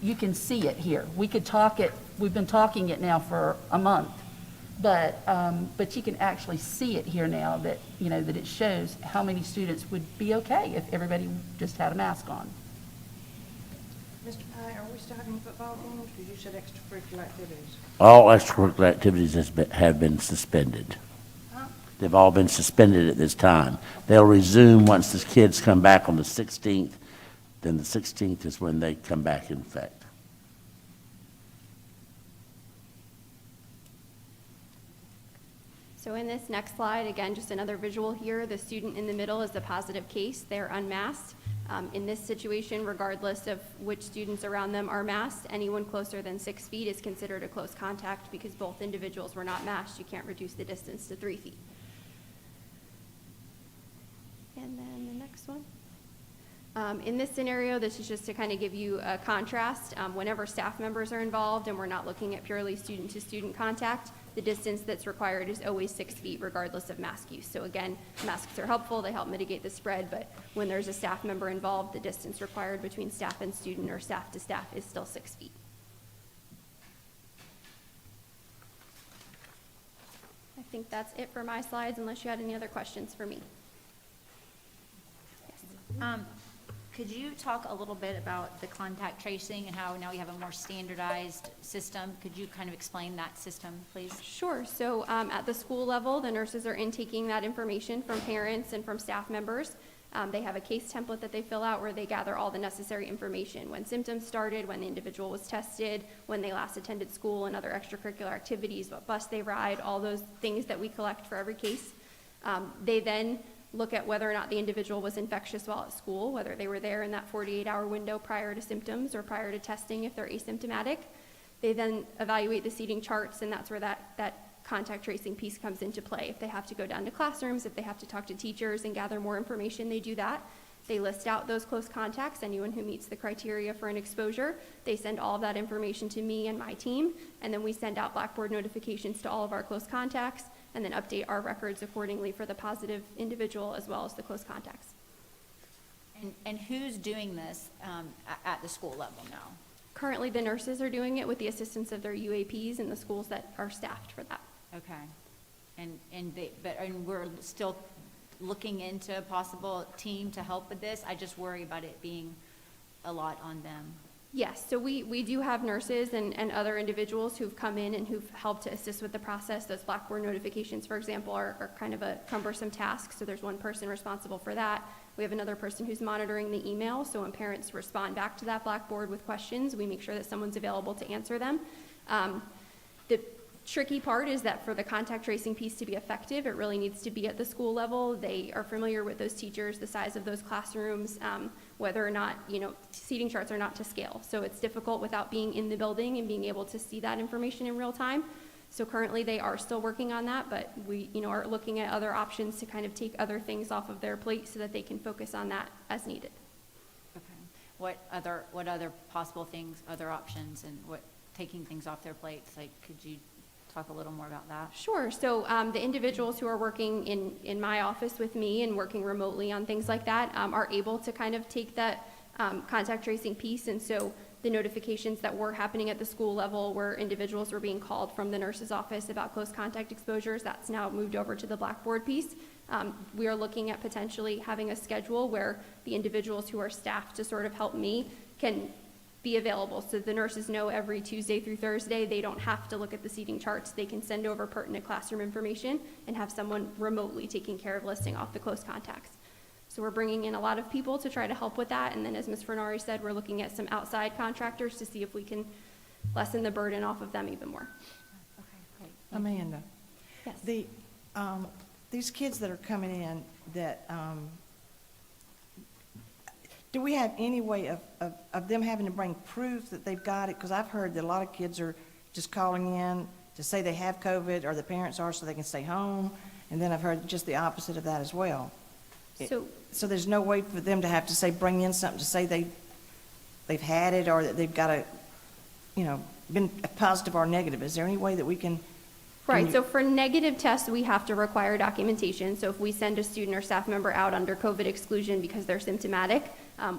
you can see it here. We could talk it, we've been talking it now for a month, but you can actually see it here now that, that it shows how many students would be okay if everybody just had a mask on. Mr. Pye, are we starting football games? Because you said extracurricular activities. All extracurricular activities have been suspended. They've all been suspended at this time. They'll resume once the kids come back on the 16th. Then the 16th is when they come back in effect. So in this next slide, again, just another visual here, the student in the middle is the positive case. They're unmasked. In this situation, regardless of which students around them are masked, anyone closer than 6 feet is considered a close contact because both individuals were not masked. You can't reduce the distance to 3 feet. And then the next one. In this scenario, this is just to kind of give you a contrast. Whenever staff members are involved and we're not looking at purely student-to-student contact, the distance that's required is always 6 feet regardless of mask use. So again, masks are helpful, they help mitigate the spread, but when there's a staff member involved, the distance required between staff and student or staff to staff is still 6 feet. think that's it for my slides, unless you had any other questions for me. Could you talk a little bit about the contact tracing and how now we have a more standardized system? Could you kind of explain that system, please? Sure. So at the school level, the nurses are intaking that information from parents and from staff members. They have a case template that they fill out where they gather all the necessary information: when symptoms started, when the individual was tested, when they last attended school and other extracurricular activities, what bus they ride, all those things that we collect for every case. They then look at whether or not the individual was infectious while at school, whether they were there in that 48-hour window prior to symptoms or prior to testing if they're asymptomatic. They then evaluate the seating charts, and that's where that contact tracing piece comes into play. If they have to go down to classrooms, if they have to talk to teachers and gather more information, they do that. They list out those close contacts, anyone who meets the criteria for an exposure. They send all of that information to me and my team, and then we send out Blackboard notifications to all of our close contacts, and then update our records accordingly for the positive individual as well as the close contacts. And who's doing this at the school level now? Currently, the nurses are doing it with the assistance of their UAPs and the schools that are staffed for that. Okay. And we're still looking into a possible team to help with this. I just worry about it being a lot on them. Yes, so we do have nurses and other individuals who've come in and who've helped to assist with the process. Those Blackboard notifications, for example, are kind of a cumbersome task, so there's one person responsible for that. We have another person who's monitoring the email, so when parents respond back to that Blackboard with questions, we make sure that someone's available to answer them. The tricky part is that for the contact tracing piece to be effective, it really needs to be at the school level. They are familiar with those teachers, the size of those classrooms, whether or not, seating charts are not to scale. So it's difficult without being in the building and being able to see that information in real time. So currently they are still working on that, but we, are looking at other options to kind of take other things off of their plate so that they can focus on that as needed. Okay. What other possible things, other options, and what taking things off their plates? Like, could you talk a little more about that? Sure. So the individuals who are working in my office with me and working remotely on things like that are able to kind of take that contact tracing piece. And so the notifications that were happening at the school level where individuals were being called from the nurse's office about close contact exposures, that's now moved over to the Blackboard piece. We are looking at potentially having a schedule where the individuals who are staffed to sort of help me can be available. So the nurses know every Tuesday through Thursday they don't have to look at the seating charts. They can send over pertinent classroom information and have someone remotely taking care of listing off the close contacts. So we're bringing in a lot of people to try to help with that. And then as Ms. Fernari said, we're looking at some outside contractors to see if we can lessen the burden off of them even more. Okay, great. Amanda, Yes. these kids that are coming in that, do we have any way of them having to bring proof that they've got it? Because I've heard that a lot of kids are just calling in to say they have COVID, or the parents are, so they can stay home. And then I've heard just the opposite of that as well. So there's no way for them to have to say, bring in something to say they've had it, or that they've got a, been positive or negative. Is there any way that we can? Right, so for negative tests, we have to require documentation. So if we send a student or staff member out under COVID exclusion because they're symptomatic,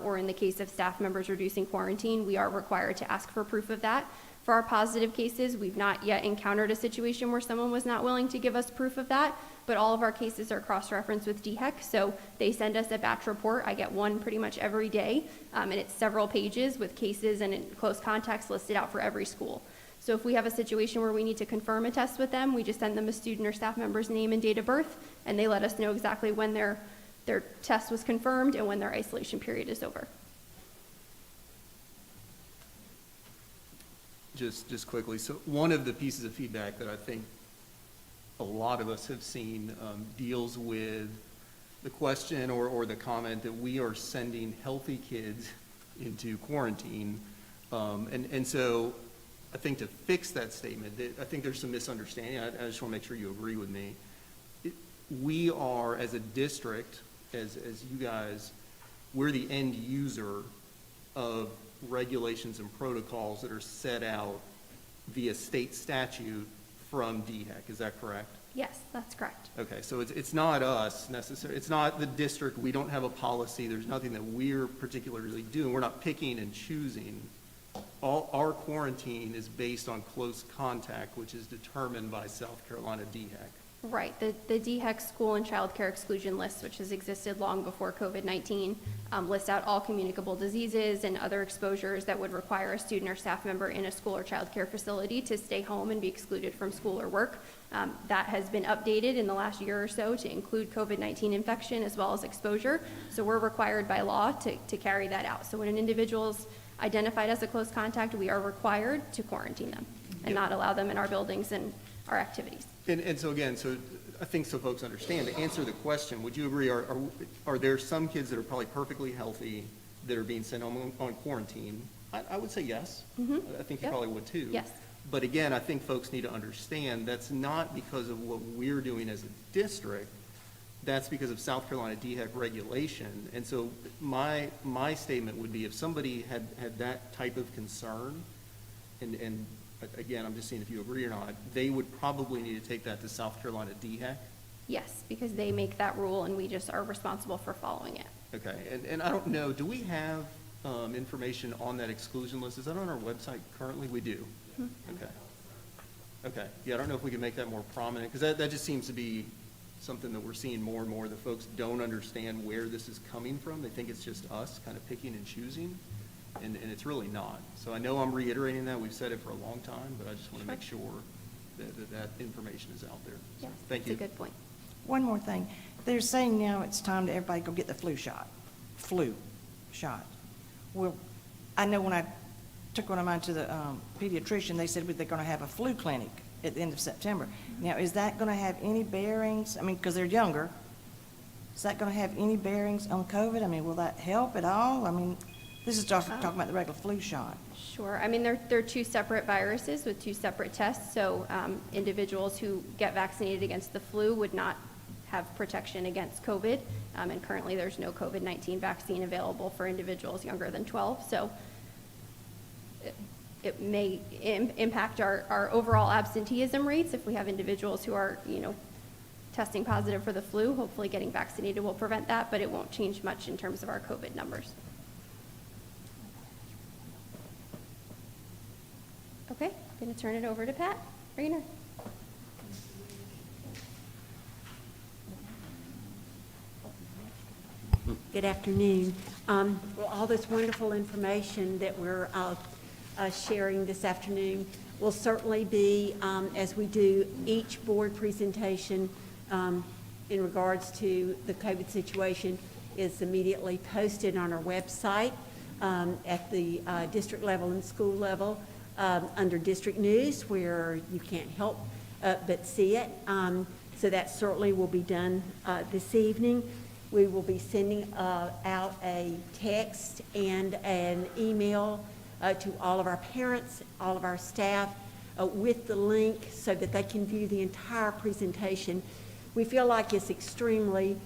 or in the case of staff members reducing quarantine, we are required to ask for proof of that. For our positive cases, we've not yet encountered a situation where someone was not willing to give us proof of that, but all of our cases are cross-referenced with DHEC, so they send us a batch report. I get one pretty much every day, and it's several pages with cases and close contacts listed out for every school. So if we have a situation where we need to confirm a test with them, we just send them a student or staff member's name and date of birth, and they let us know exactly when their test was confirmed and when their isolation period is over. Just quickly, so one of the pieces of feedback that I think a lot of us have seen deals with the question or the comment that we are sending healthy kids into quarantine. And so I think to fix that statement, I think there's some misunderstanding. I just want to make sure you agree with me. We are, as a district, as you guys, we're the end user of regulations and protocols that are set out via state statute from DHEC. Is that correct? Yes, that's correct. Okay, so it's not us necessarily. It's not the district. We don't have a policy. There's nothing that we're particularly doing. We're not picking and choosing. All our quarantine is based on close contact, which is determined by South Carolina DHEC. Right, the DHEC school and child care exclusion list, which has existed long before COVID-19, lists out all communicable diseases and other exposures that would require a student or staff member in a school or child care facility to stay home and be excluded from school or work. That has been updated in the last year or so to include COVID-19 infection as well as exposure. So we're required by law to carry that out. So when an individual is identified as a close contact, we are required to quarantine them and not allow them in our buildings and our activities. And so again, so I think so folks understand, to answer the question, would you agree, are there some kids that are probably perfectly healthy that are being sent home on quarantine? I would say yes. I think you Yep. probably would too. Yes. But again, I think folks need to understand that's not because of what we're doing as a district. That's because of South Carolina DHEC regulation. And so my statement would be if somebody had that type of concern, and again, I'm just seeing if you agree or not, they would probably need to take that to South Carolina DHEC. Yes, because they make that rule and we just are responsible for following it. Okay, and I don't know, do we have information on that exclusion list? Is that on our website currently? We do? Okay. Okay, yeah, I don't know if we can make that more prominent, because that just seems to be something that we're seeing more and more, that folks don't understand where this is coming from. They think it's just us kind of picking and choosing, and it's really not. So I know I'm reiterating that, we've said it for a long time, but I just want to make sure that information is out there. So, Yes, thank you. That's a good point. One more thing. They're saying now it's time to everybody go get the flu shot. Well, I know when I took one of mine to the pediatrician, they said they're going to have a flu clinic at the end of September. Now, is that going to have any bearings? I mean, because they're younger. Is that going to have any bearings on COVID? I mean, will that help at all? I mean, this is just talking about the regular flu shot. Sure. I mean, they're two separate viruses with two separate tests. So individuals who get vaccinated against the flu would not have protection against COVID. And currently, there's no COVID-19 vaccine available for individuals younger than 12. So it may impact our overall absenteeism rates if we have individuals who are, testing positive for the flu. Hopefully, getting vaccinated will prevent that, but it won't change much in terms of our COVID numbers. Okay, I'm going to turn it over to Pat Rayner. Good afternoon. Well, all this wonderful information that we're sharing this afternoon will certainly be, as we do each board presentation in regards to the COVID situation, is immediately posted on our website at the district level and school level under district news, where you can't help but see it. So that certainly will be done this evening. We will be sending out a text and an email to all of our parents, all of our staff, with the link so that they can view the entire presentation. We feel like it's extremely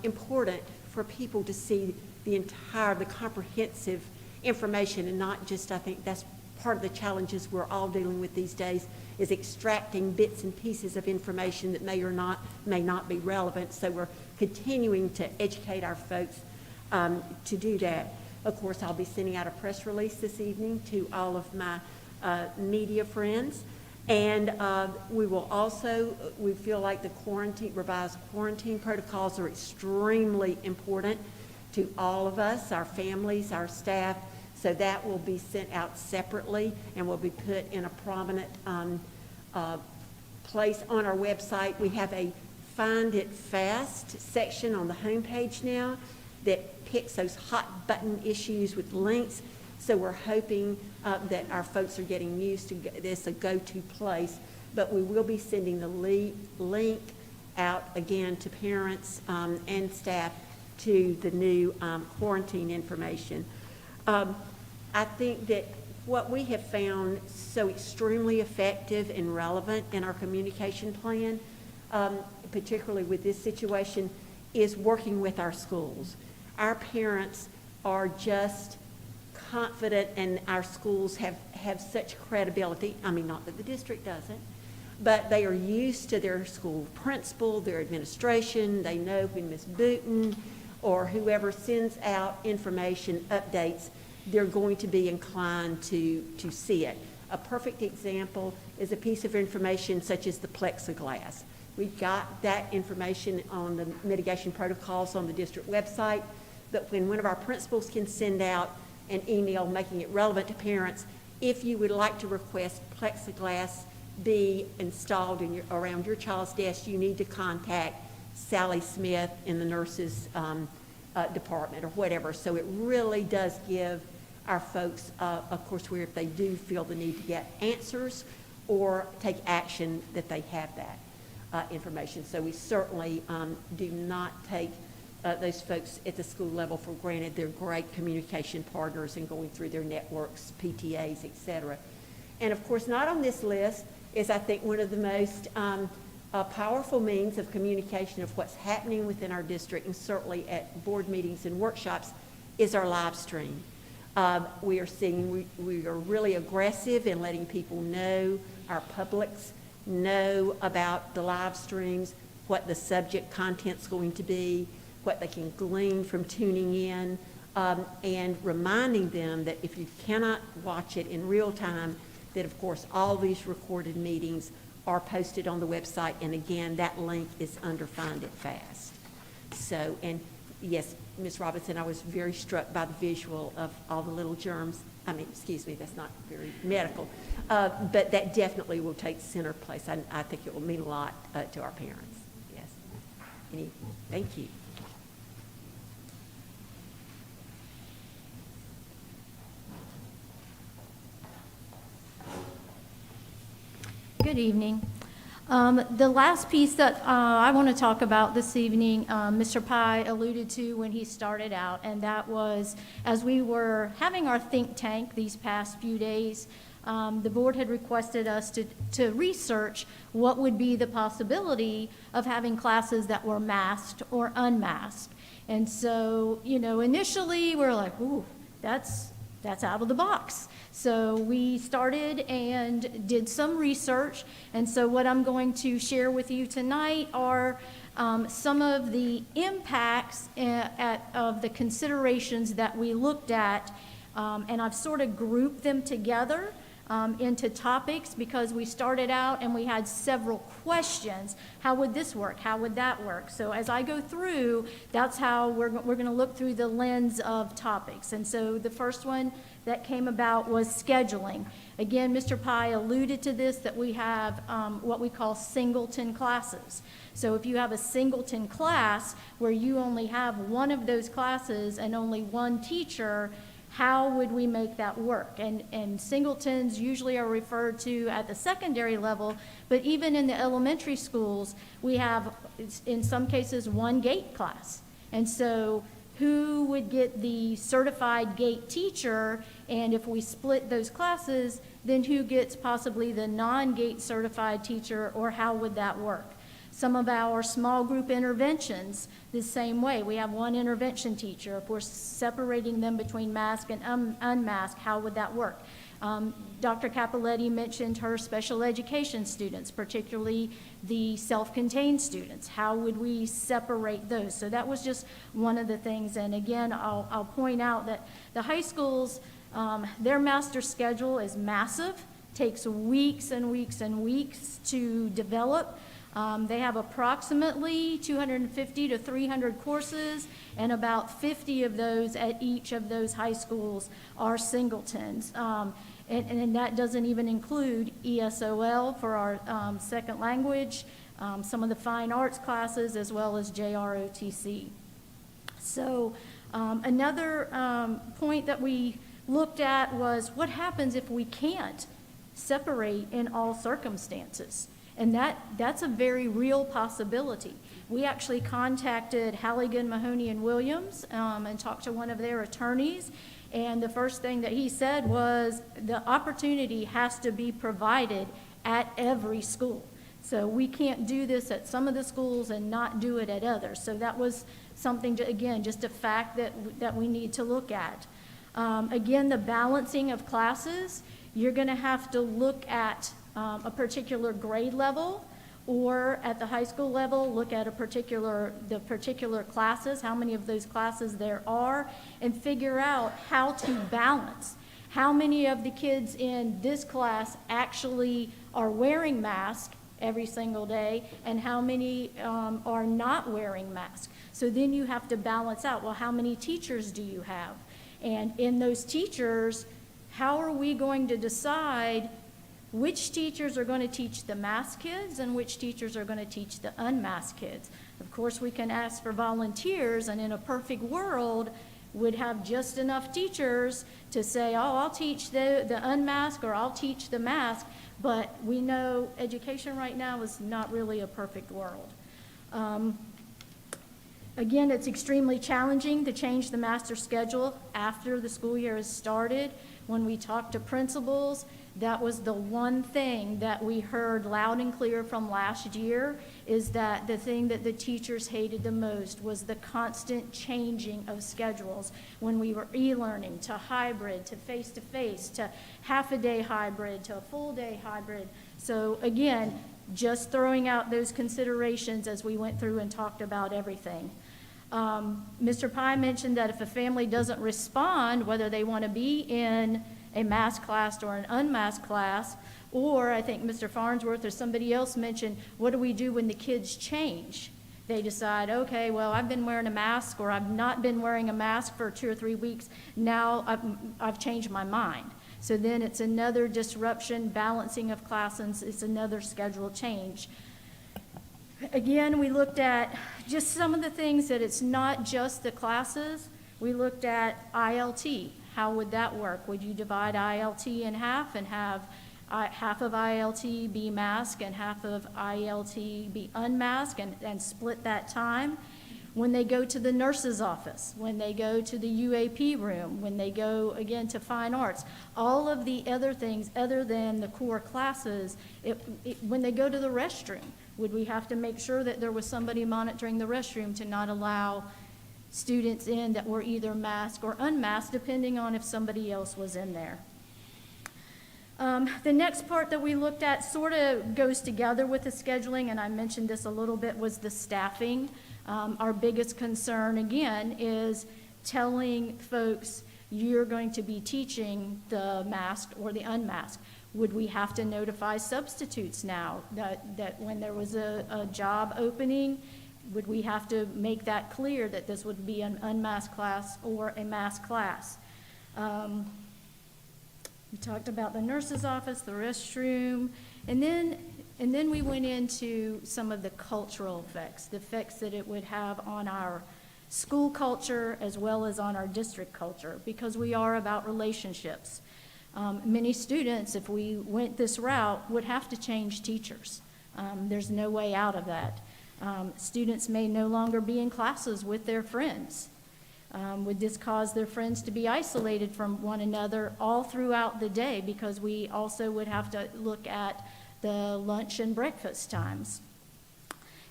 important for people to see the comprehensive information, and not just, I think that's part of the challenges we're all dealing with these days, is extracting bits and pieces of information that may not be relevant. So we're continuing to educate our folks to do that. Of course, I'll be sending out a press release this evening to all of my media friends. And we feel like the revised quarantine protocols are extremely important to all of us, our families, our staff. So that will be sent out separately and will be put in a prominent place on our website. We have a Find It Fast section on the homepage now that picks those hot button issues with links. So we're hoping that our folks are getting used to this, a go-to place. But we will be sending the link out again to parents and staff to the new quarantine information. I think that what we have found so extremely effective and relevant in our communication plan, particularly with this situation, is working with our schools. Our parents are just confident, and our schools have such credibility. I mean, not that the district doesn't, but they are used to their school principal, their administration. They know when Ms. Booten or whoever sends out information, updates, they're going to be inclined to see it. A perfect example is a piece of information such as the plexiglass. We've got that information on the mitigation protocols on the district website, but when one of our principals can send out an email making it relevant to parents, if you would like to request plexiglass be installed around your child's desk, you need to contact Sally Smith in the nurses department or whatever. So it really does give our folks, of course, where if they do feel the need to get answers or take action, that they have that information. So we certainly do not take those folks at the school level for granted. They're great communication partners in going through their networks, PTAs, et cetera. And of course, not on this list is, I think, one of the most powerful means of communication of what's happening within our district, and certainly at board meetings and workshops, is our live stream. We are really aggressive in letting people know, our publics know about the live streams, what the subject content's going to be, what they can glean from tuning in, and reminding them that if you cannot watch it in real time, that of course all these recorded meetings are posted on the website, and again, that link is under Find It Fast. So, and yes, Ms. Robinson, I was very struck by the visual of all the little germs. I mean, excuse me, that's not very medical, but that definitely will take center place. I think it will mean a lot to our parents. Yes. Thank you. Good evening. The last piece that I want to talk about this evening, Mr. Pye alluded to when he started out, and that was as we were having our think tank these past few days, the board had requested us to research what would be the possibility of having classes that were masked or unmasked. And so, you know, initially we're like, ooh, that's out of the box. So we started and did some research, and so what I'm going to share with you tonight are some of the impacts of the considerations that we looked at, and I've sort of grouped them together into topics because we started out and we had several questions. How would this work? How would that work? So as I go through, that's how we're going to look through the lens of topics. And so the first one that came about was scheduling. Again, Mr. Pye alluded to this, that we have what we call singleton classes. So if you have a singleton class where you only have one of those classes and only one teacher, how would we make that work? And singletons usually are referred to at the secondary level, but even in the elementary schools, we have, in some cases, one gate class. And so who would get the certified gate teacher, and if we split those classes, then who gets possibly the non-gate certified teacher, or how would that work? Some of our small group interventions, the same way. We have one intervention teacher. If we're separating them between mask and unmasked, how would that work? Dr. Capoletti mentioned her special education students, particularly the self-contained students. How would we separate those? So that was just one of the things. And again, I'll point out that the high schools, their master schedule is massive, takes weeks and weeks and weeks to develop. They have approximately 250 to 300 courses, and about 50 of those at each of those high schools are singletons. And that doesn't even include ESOL for our second language, some of the fine arts classes, as well as JROTC. So another point that we looked at was what happens if we can't separate in all circumstances? And that's a very real possibility. We actually contacted Halligan, Mahoney, and Williams and talked to one of their attorneys. And the first thing that he said was the opportunity has to be provided at every school. So we can't do this at some of the schools and not do it at others. So that was something, to, again, just a fact that we need to look at. Again, the balancing of classes, you're going to have to look at a particular grade level, or at the high school level, look at the particular classes, how many of those classes there are, and figure out how to balance. How many of the kids in this class actually are wearing masks every single day, and how many are not wearing masks. So then you have to balance out, well, how many teachers do you have? And in those teachers, how are we going to decide which teachers are going to teach the masked kids and which teachers are going to teach the unmasked kids? Of course, we can ask for volunteers, and in a perfect world, would have just enough teachers to say, oh, I'll teach the unmasked or I'll teach the mask, but we know education right now is not really a perfect world. Again, it's extremely challenging to change the master schedule after the school year has started. When we talked to principals, that was the one thing that we heard loud and clear from last year, is that the thing that the teachers hated the most was the constant changing of schedules. When we were e-learning to hybrid, to face-to-face, to half-a-day hybrid, to a full-day hybrid. So again, just throwing out those considerations as we went through and talked about everything. Mr. Pye mentioned that if a family doesn't respond, whether they want to be in a masked class or an unmasked class, or I think Mr. Farnsworth or somebody else mentioned, what do we do when the kids change? They decide, okay, well, I've been wearing a mask, or I've not been wearing a mask for 2 or 3 weeks. Now I've changed my mind. So then it's another disruption, balancing of classes. It's another schedule change. Again, we looked at just some of the things that it's not just the classes. We looked at ILT. How would that work? Would you divide ILT in half and have half of ILT be masked and half of ILT be unmasked, and split that time? When they go to the nurse's office, when they go to the UAP room, when they go again to fine arts, all of the other things other than the core classes, when they go to the restroom, would we have to make sure that there was somebody monitoring the restroom to not allow students in that were either masked or unmasked, depending on if somebody else was in there? The next part that we looked at sort of goes together with the scheduling, and I mentioned this a little bit, was the staffing. Our biggest concern, again, is telling folks you're going to be teaching the masked or the unmasked. Would we have to notify substitutes now that when there was a job opening, would we have to make that clear that this would be an unmasked class or a masked class? We talked about the nurse's office, the restroom, and then we went into some of the cultural effects, the effects that it would have on our school culture as well as on our district culture, because we are about relationships. Many students, if we went this route, would have to change teachers. There's no way out of that. Students may no longer be in classes with their friends. Would this cause their friends to be isolated from one another all throughout the day? Because we also would have to look at the lunch and breakfast times.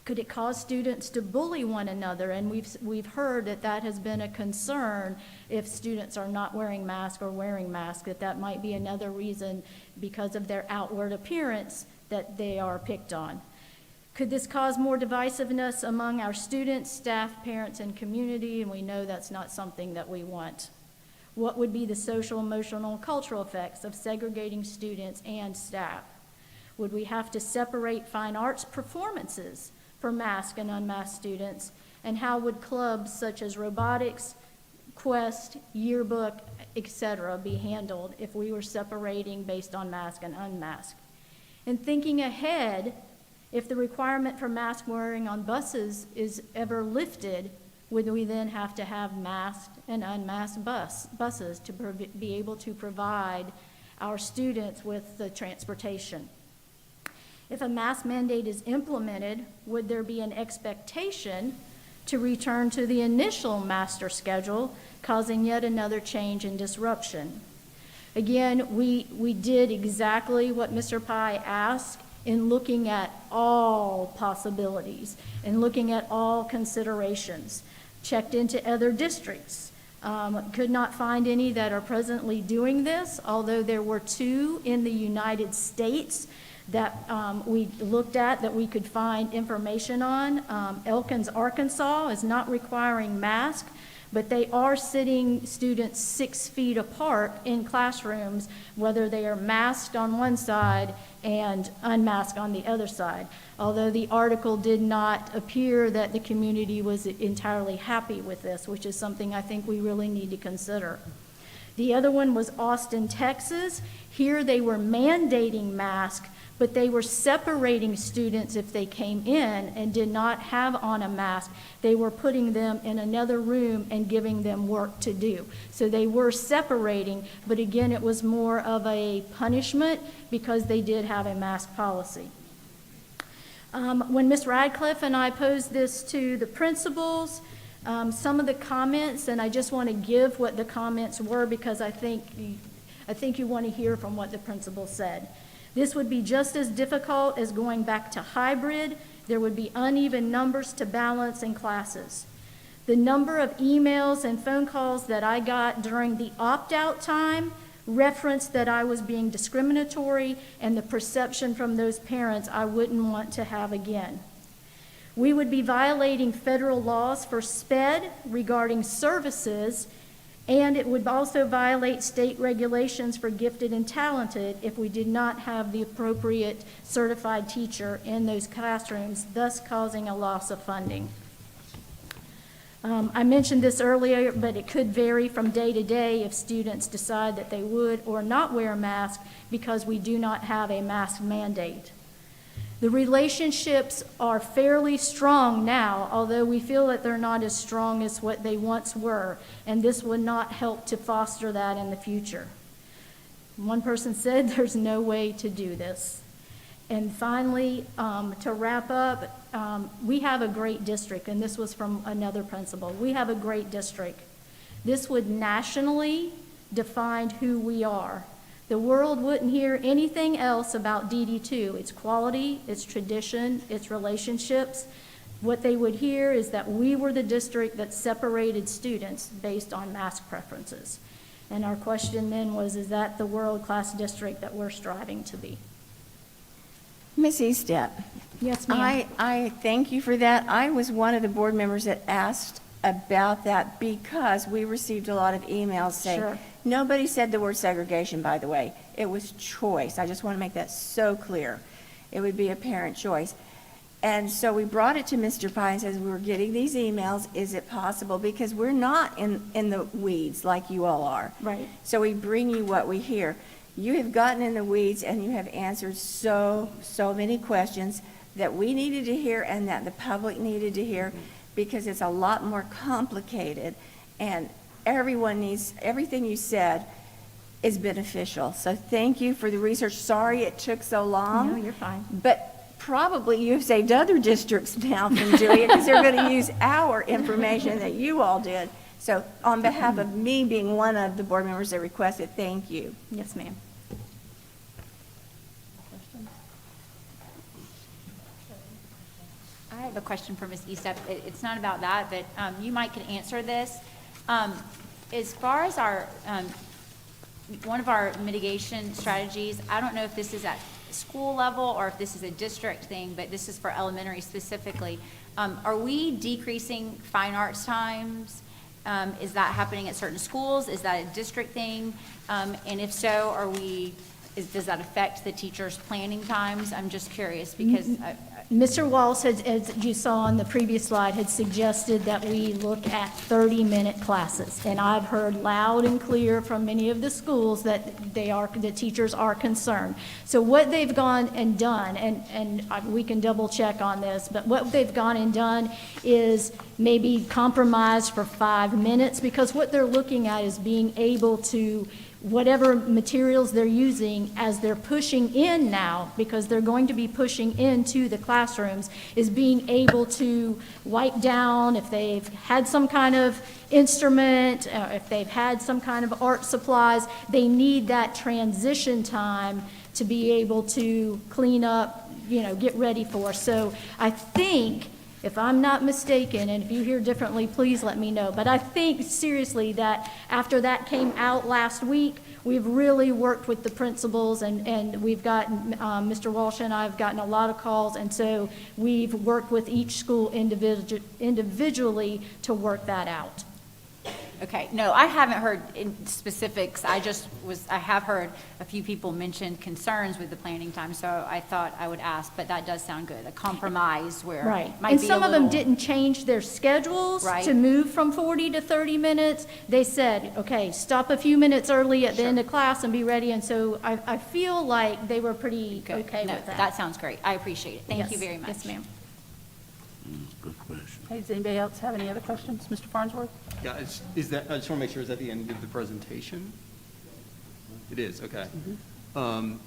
Could it cause students to bully one another? And we've heard that has been a concern if students are not wearing masks or wearing masks, that might be another reason because of their outward appearance that they are picked on. Could this cause more divisiveness among our students, staff, parents, and community? And we know that's not something that we want. What would be the social, emotional, and cultural effects of segregating students and staff? Would we have to separate fine arts performances for masked and unmasked students? And how would clubs such as robotics, Quest, yearbook, etc. be handled if we were separating based on mask and unmasked? And thinking ahead, if the requirement for mask wearing on buses is ever lifted, would we then have to have masked and unmasked buses to be able to provide our students with the transportation? If a mask mandate is implemented, would there be an expectation to return to the initial master schedule, causing yet another change and disruption? Again, we did exactly what Mr. Pye asked in looking at all possibilities and looking at all considerations. Checked into other districts. Could not find any that are presently doing this, although there were 2 in the United States that we looked at that we could find information on. Elkins, Arkansas is not requiring masks, but they are sitting students 6 feet apart in classrooms, whether they are masked on one side and unmasked on the other side. Although the article did not appear that the community was entirely happy with this, which is something I think we really need to consider. The other one was Austin, Texas. Here they were mandating masks, but they were separating students if they came in and did not have on a mask. They were putting them in another room and giving them work to do. So they were separating, but again, it was more of a punishment because they did have a mask policy. When Ms. Radcliffe and I posed this to the principals, some of the comments, and I just want to give what the comments were because I think you want to hear from what the principal said. This would be just as difficult as going back to hybrid. There would be uneven numbers to balance in classes. The number of emails and phone calls that I got during the opt-out time referenced that I was being discriminatory, and the perception from those parents I wouldn't want to have again. We would be violating federal laws for SPED regarding services, and it would also violate state regulations for gifted and talented if we did not have the appropriate certified teacher in those classrooms, thus causing a loss of funding. I mentioned this earlier, but it could vary from day to day if students decide that they would or not wear a mask because we do not have a mask mandate. The relationships are fairly strong now, although we feel that they're not as strong as what they once were, and this would not help to foster that in the future. One person said there's no way to do this. And finally, to wrap up, we have a great district, and this was from another principal. We have a great district. This would nationally define who we are. The world wouldn't hear anything else about DD2. Its quality, its tradition, its relationships. What they would hear is that we were the district that separated students based on mask preferences. And our question then was, is that the world-class district that we're striving to be? Ms. Eastep. Yes, ma'am. I thank you for that. I was one of the board members that asked about that because we received a lot of emails saying, Sure. Nobody said the word segregation, by the way. It was choice. I just want to make that so clear. It would be a parent choice. And so we brought it to Mr. Pye and says, we're getting these emails. Is it possible? Because we're not in the weeds like you all are. Right. So we bring you what we hear. You have gotten in the weeds and you have answered so many questions that we needed to hear and that the public needed to hear because it's a lot more complicated and everyone needs, everything you said is beneficial. So thank you for the research. Sorry it took so long. No, you're fine. But probably you've saved other districts now from doing it because they're going to use our information that you all did. So on behalf of me being one of the board members that requested, thank you. Yes, ma'am. I have a question for Ms. Eastep. It's not about that, but you might can answer this. As far as our, one of our mitigation strategies, I don't know if this is at school level or if this is a district thing, but this is for elementary specifically. Are we decreasing fine arts times? Is that happening at certain schools? Is that a district thing? And if so, does that affect the teachers' planning times? I'm just curious because Mr. Walls, as you saw on the previous slide, had suggested that we look at 30-minute classes. And I've heard loud and clear from many of the schools that the teachers are concerned. So what they've gone and done, and we can double check on this, but what they've gone and done is maybe compromise for 5 minutes, because what they're looking at is being able to, whatever materials they're using as they're pushing in now, because they're going to be pushing into the classrooms, is being able to wipe down if they've had some kind of instrument, if they've had some kind of art supplies. They need that transition time to be able to clean up, get ready for. So I think, if I'm not mistaken, and if you hear differently, please let me know. But I think seriously that after that came out last week, we've really worked with the principals, and we've gotten, Mr. Walsh and I have gotten a lot of calls, and so we've worked with each school individually to work that out. Okay, no, I haven't heard in specifics. I have heard a few people mention concerns with the planning time, so I thought I would ask, but that does sound good. A compromise where Right. might And be a some of them little- didn't change their schedules Right. to move from 40 to 30 minutes. They said, okay, stop a few minutes early at the end of class and be ready. And so I feel like they were pretty Good. okay No, with that. that sounds great. I appreciate it. Thank you Yes. very much. Yes, ma'am. Good question. Hey, does anybody else have any other questions? Mr. Farnsworth? Yeah, I just want to make sure, is that the end of the presentation? It is, okay.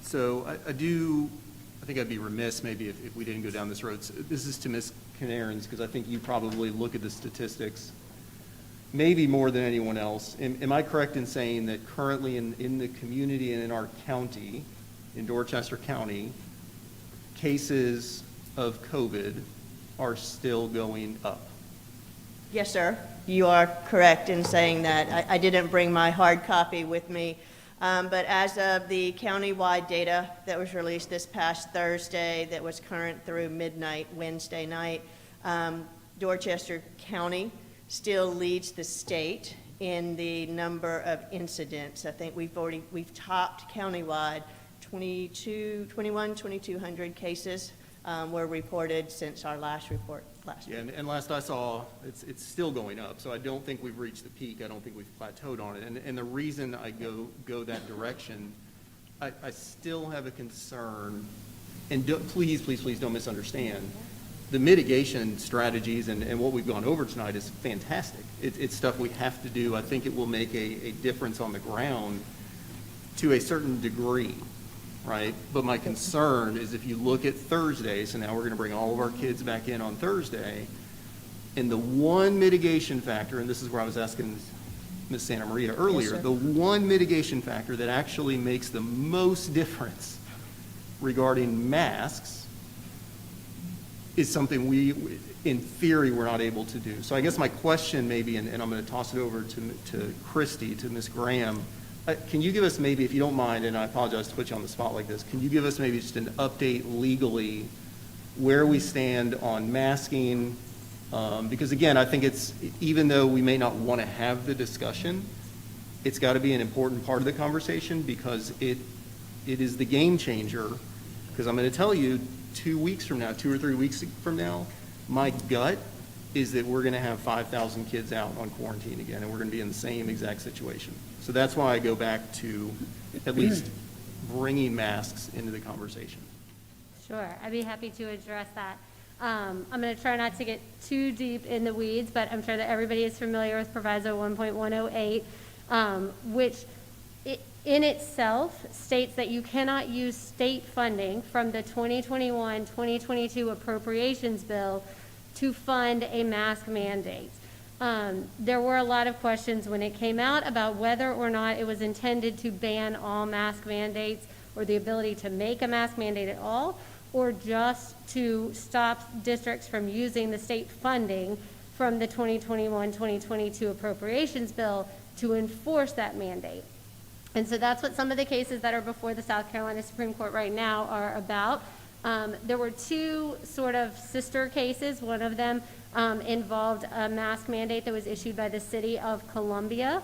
So I think I'd be remiss maybe if we didn't go down this road. So this is to Ms. Canarins, because I think you probably look at the statistics maybe more than anyone else. Am I correct in saying that currently in the community and in our county, in Dorchester County, cases of COVID are still going up? Yes, sir. You are correct in saying that. I didn't bring my hard copy with me, but as of the countywide data that was released this past Thursday, that was current through midnight Wednesday night, Dorchester County still leads the state in the number of incidents. I think we've topped countywide 2,200 cases were reported since our last report last week. Yeah, and last I saw, it's still going up, so I don't think we've reached the peak. I don't think we've plateaued on it. And the reason I go that direction, I still have a concern, and please don't misunderstand. The mitigation strategies and what we've gone over tonight is fantastic. It's stuff we have to do. I think it will make a difference on the ground to a certain degree, right? But my concern is if you look at Thursday, so now we're going to bring all of our kids back in on Thursday, and the one mitigation factor, and this is where I was asking Ms. Santa Maria earlier, the one mitigation factor that actually makes the most difference regarding masks is something we, in theory, we're not able to do. So I guess my question maybe, and I'm going to toss it over to Christy, to Ms. Graham, can you give us maybe, if you don't mind, and I apologize to put you on the spot like this, can you give us maybe just an update legally where we stand on masking? Because again, I think it's, even though we may not want to have the discussion, it's got to be an important part of the conversation because it is the game changer. Because I'm going to tell you, 2 weeks from now, 2 or 3 weeks from now, my gut is that we're going to have 5,000 kids out on quarantine again, and we're going to be in the same exact situation. So that's why I go back to at least bringing masks into the conversation. Sure, I'd be happy to address that. I'm going to try not to get too deep in the weeds, but I'm sure that everybody is familiar with Proviso 1.108, which in itself states that you cannot use state funding from the 2021-2022 appropriations bill to fund a mask mandate. There were a lot of questions when it came out about whether or not it was intended to ban all mask mandates or the ability to make a mask mandate at all, or just to stop districts from using the state funding from the 2021-2022 appropriations bill to enforce that mandate. And so that's what some of the cases that are before the South Carolina Supreme Court right now are about. There were two sort of sister cases. One of them involved a mask mandate that was issued by the city of Columbia.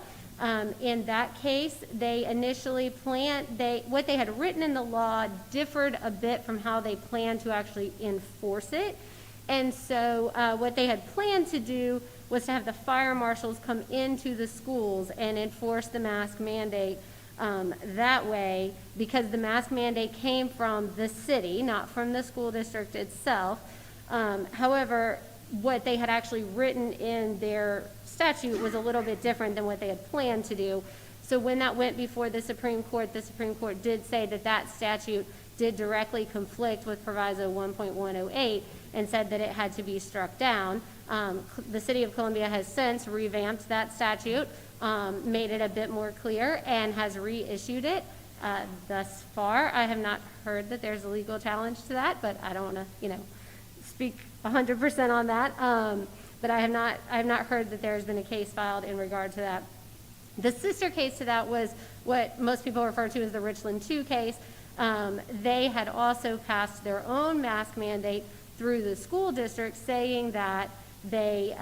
In that case, they initially what they had written in the law differed a bit from how they planned to actually enforce it. And so what they had planned to do was to have the fire marshals come into the schools and enforce the mask mandate that way, because the mask mandate came from the city, not from the school district itself. However, what they had actually written in their statute was a little bit different than what they had planned to do. So when that went before the Supreme Court did say that that statute did directly conflict with Proviso 1.108 and said that it had to be struck down. The city of Columbia has since revamped that statute, made it a bit more clear, and has reissued it. Thus far, I have not heard that there's a legal challenge to that, but I don't want to, speak 100% on that. But I have not heard that there has been a case filed in regard to that. The sister case to that was what most people refer to as the Richland 2 case. They had also passed their own mask mandate through the school district, saying that they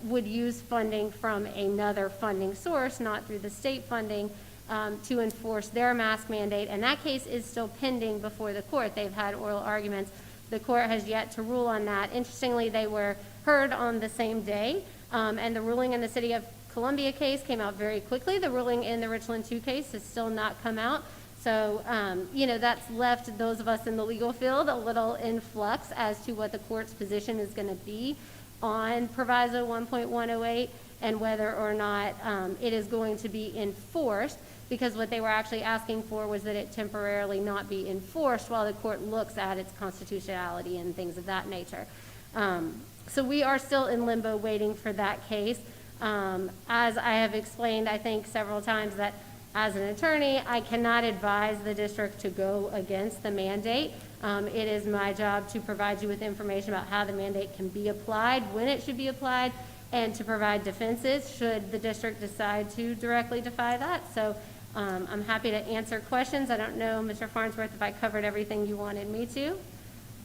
would use funding from another funding source, not through the state funding, to enforce their mask mandate. And that case is still pending before the court. They've had oral arguments. The court has yet to rule on that. Interestingly, they were heard on the same day, and the ruling in the City of Columbia case came out very quickly. The ruling in the Richland 2 case has still not come out. So, that's left those of us in the legal field a little in flux as to what the court's position is going to be on Proviso 1.108 and whether or not it is going to be enforced, because what they were actually asking for was that it temporarily not be enforced while the court looks at its constitutionality and things of that nature. So we are still in limbo waiting for that case. As I have explained, I think several times, that as an attorney, I cannot advise the district to go against the mandate. It is my job to provide you with information about how the mandate can be applied, when it should be applied, and to provide defenses should the district decide to directly defy that. So I'm happy to answer questions. I don't know, Mr. Farnsworth, if I covered everything you wanted me to.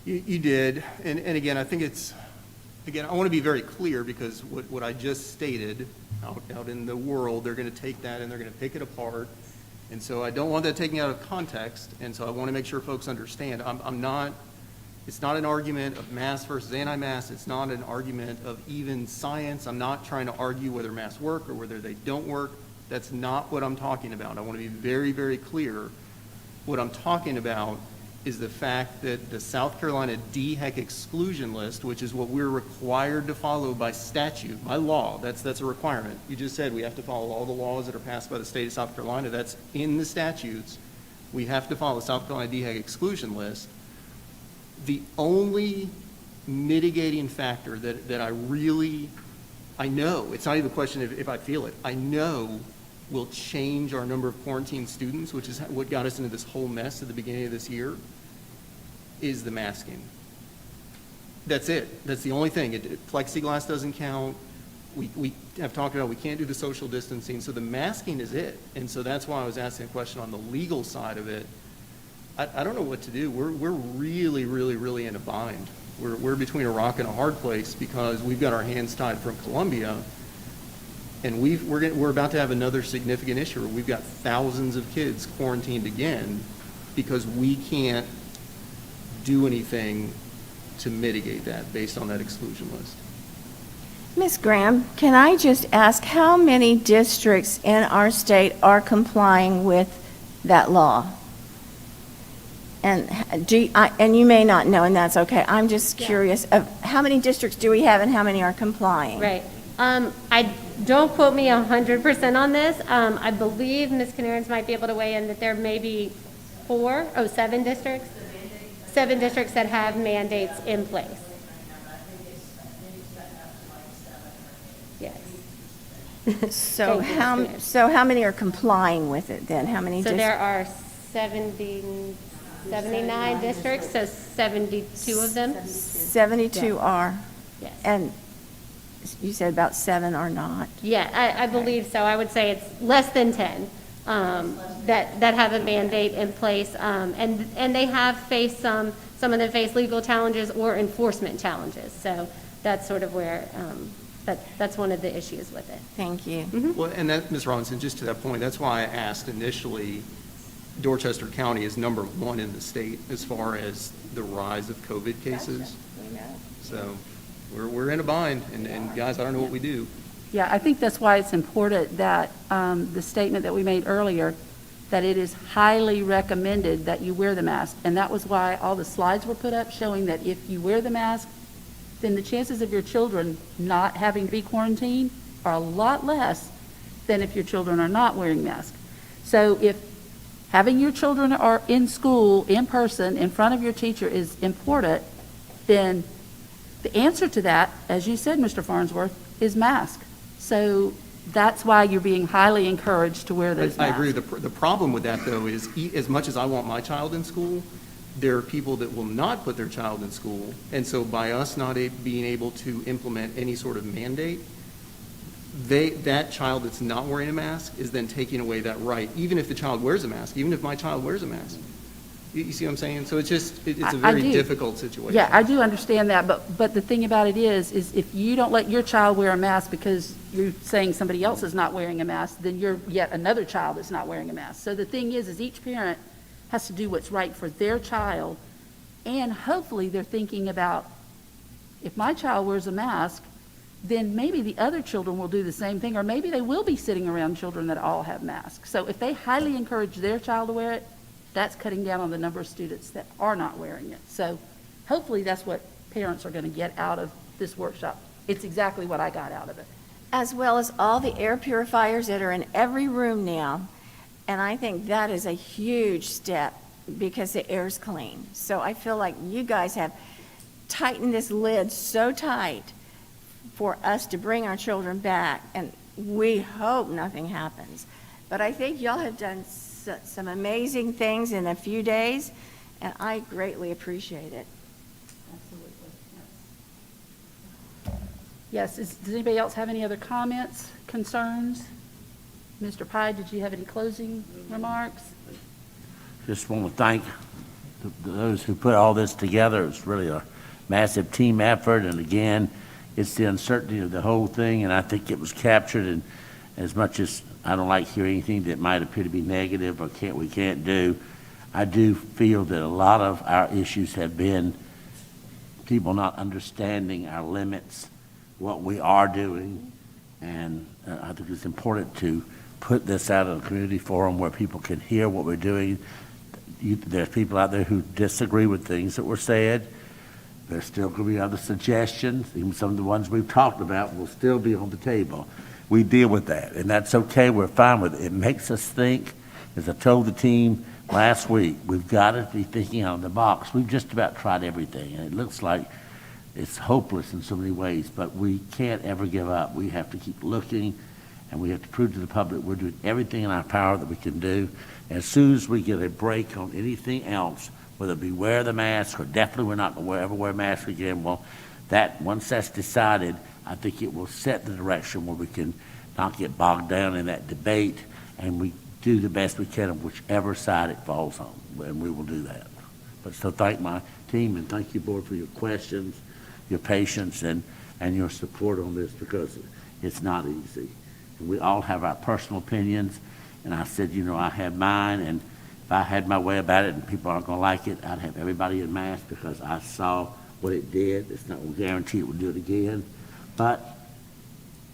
You did, and again, I think I want to be very clear, because what I just stated, out in the world, they're going to take that and they're going to pick it apart, and so I don't want that taken out of context, and so I want to make sure folks understand. It's not an argument of mask versus anti-mask. It's not an argument of even science. I'm not trying to argue whether masks work or whether they don't work. That's not what I'm talking about. I want to be very, very clear. What I'm talking about is the fact that the South Carolina DHEC exclusion list, which is what we're required to follow by statute, by law, that's a requirement. You just said we have to follow all the laws that are passed by the state of South Carolina. That's in the statutes. We have to follow the South Carolina DHEC exclusion list. The only mitigating factor that I know, it's not even a question if I feel it, I know will change our number of quarantined students, which is what got us into this whole mess at the beginning of this year, is the masking. That's it. That's the only thing. Plexiglass doesn't count. We have talked about we can't do the social distancing, so the masking is it. And so that's why I was asking a question on the legal side of it. I don't know what to do. We're really, really, really in a bind. We're between a rock and a hard place, because we've got our hands tied from Columbia, and we're about to have another significant issue where we've got thousands of kids quarantined again because we can't do anything to mitigate that based on that exclusion list. Ms. Graham, can I just ask how many districts in our state are complying with that law? And and you may not know, and that's okay. I'm just curious of how many districts do we have and how many are complying? Right. Don't quote me 100% on this. I believe Ms. Canarins might be able to weigh in that there may be 7 districts. 7 districts that have mandates in place. Yes. So how many are complying with it then? How many? So there are 79 districts, so 72 of them. 72 are. Yes. And you said about 7 are not. Yeah, I believe so. I would say it's less than 10 that have a mandate in place, and they have faced some of them face legal challenges or enforcement challenges. So that's sort of where that's one of the issues with it. Thank you. Mm-hmm. Well, and that, Ms. Robinson, just to that point, that's why I asked initially, Dorchester County is number 1 in the state as far as the rise of COVID cases. So we're in a bind, and guys, I don't know what we do. Yeah, I think that's why it's important that the statement that we made earlier, that it is highly recommended that you wear the mask. And that was why all the slides were put up showing that if you wear the mask, then the chances of your children not having to be quarantined are a lot less than if your children are not wearing masks. So if having your children are in school, in person, in front of your teacher is important, then the answer to that, as you said, Mr. Farnsworth, is mask. So that's why you're being highly encouraged to wear those masks. I agree. The problem with that, though, is as much as I want my child in school, there are people that will not put their child in school. And so by us not being able to implement any sort of mandate, that child that's not wearing a mask is then taking away that right, even if the child wears a mask, even if my child wears a mask. You see what I'm saying? So it's just, it's a I very do. difficult situation. Yeah, I do understand that, but the thing about it is if you don't let your child wear a mask because you're saying somebody else is not wearing a mask, then you're yet another child that's not wearing a mask. So the thing is each parent has to do what's right for their child, and hopefully they're thinking about, if my child wears a mask, then maybe the other children will do the same thing, or maybe they will be sitting around children that all have masks. So if they highly encourage their child to wear it, that's cutting down on the number of students that are not wearing it. So hopefully that's what parents are going to get out of this workshop. It's exactly what I got out of it. As well as all the air purifiers that are in every room now. And I think that is a huge step because the air's clean. So I feel like you guys have tightened this lid so tight for us to bring our children back, and we hope nothing happens. But I think y'all have done some amazing things in a few days, and I greatly appreciate it. Yes, does anybody else have any other comments, concerns? Mr. Pye, did you have any closing remarks? Just want to thank those who put all this together. It's really a massive team effort, and again, it's the uncertainty of the whole thing, and I think it was captured. And as much as I don't like hearing anything that might appear to be negative or we can't do, I do feel that a lot of our issues have been people not understanding our limits, what we are doing, and I think it's important to put this out in a community forum where people can hear what we're doing. There's people out there who disagree with things that were said. There's still going to be other suggestions. Even some of the ones we've talked about will still be on the table. We deal with that, and that's okay. We're fine with it. It makes us think. As I told the team last week, we've got to be thinking out of the box. We've just about tried everything, and it looks like it's hopeless in so many ways, but we can't ever give up. We have to keep looking, and we have to prove to the public we're doing everything in our power that we can do. As soon as we get a break on anything else, whether it be wear the mask or definitely we're not going to ever wear a mask again, well, once that's decided, I think it will set the direction where we can not get bogged down in that debate, and we do the best we can of whichever side it falls on, and we will do that. But so thank my team, and thank you, board, for your questions, your patience, and your support on this, because it's not easy. And we all have our personal opinions, and I said, I have mine, and if I had my way about it and people aren't going to like it, I'd have everybody in masks because I saw what it did. It's not going to guarantee it will do it again, but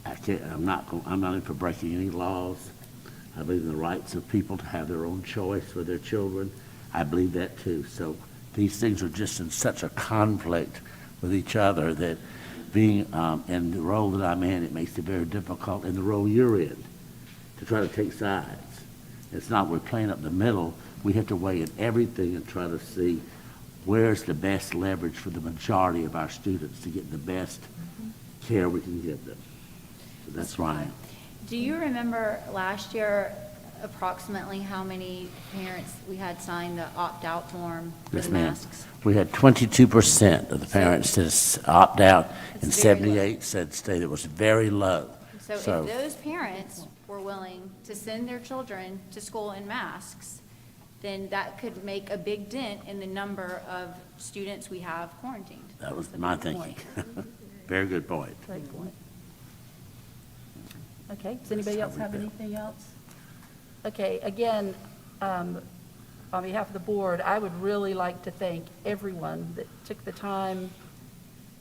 I'm not in for breaking any laws. I believe in the rights of people to have their own choice for their children. I believe that too. So these things are just in such a conflict with each other that being in the role that I'm in, it makes it very difficult, in the role you're in, to try to take sides. It's not we're playing up the middle. We have to weigh in everything and try to see where's the best leverage for the majority of our students to get the best care we can give them. So that's right. Do you remember last year approximately how many parents we had sign the opt-out form for Yes, the ma'am. masks? We had 22% of the parents said opt out, and That's very low. 78 said stay. It was very low. So if those parents were willing to send their children to school in masks, then that could make a big dent in the number of students we have quarantined. That was That's a my good thinking. point. Very good point. Great point. Okay, does anybody else have anything else? Okay, again, on behalf of the board, I would really like to thank everyone that took the time.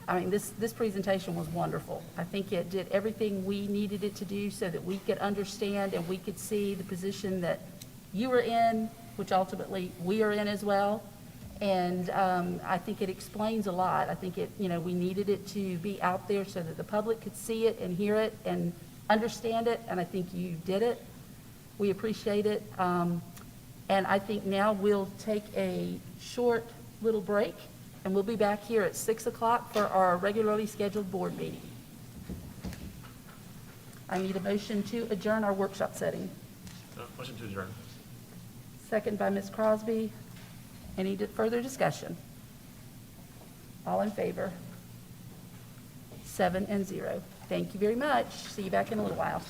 I mean, this presentation was wonderful. I think it did everything we needed it to do so that we could understand and we could see the position that you were in, which ultimately we are in as well. And I think it explains a lot. I think we needed it to be out there so that the public could see it and hear it and understand it, and I think you did it. We appreciate it. And I think now we'll take a short little break, and we'll be back here at 6 o'clock for our regularly scheduled board meeting. I need a motion to adjourn our workshop setting. Motion to adjourn. Second by Ms. Crosby. Any further discussion? All in favor? 7-0. Thank you very much. See you back in a little while.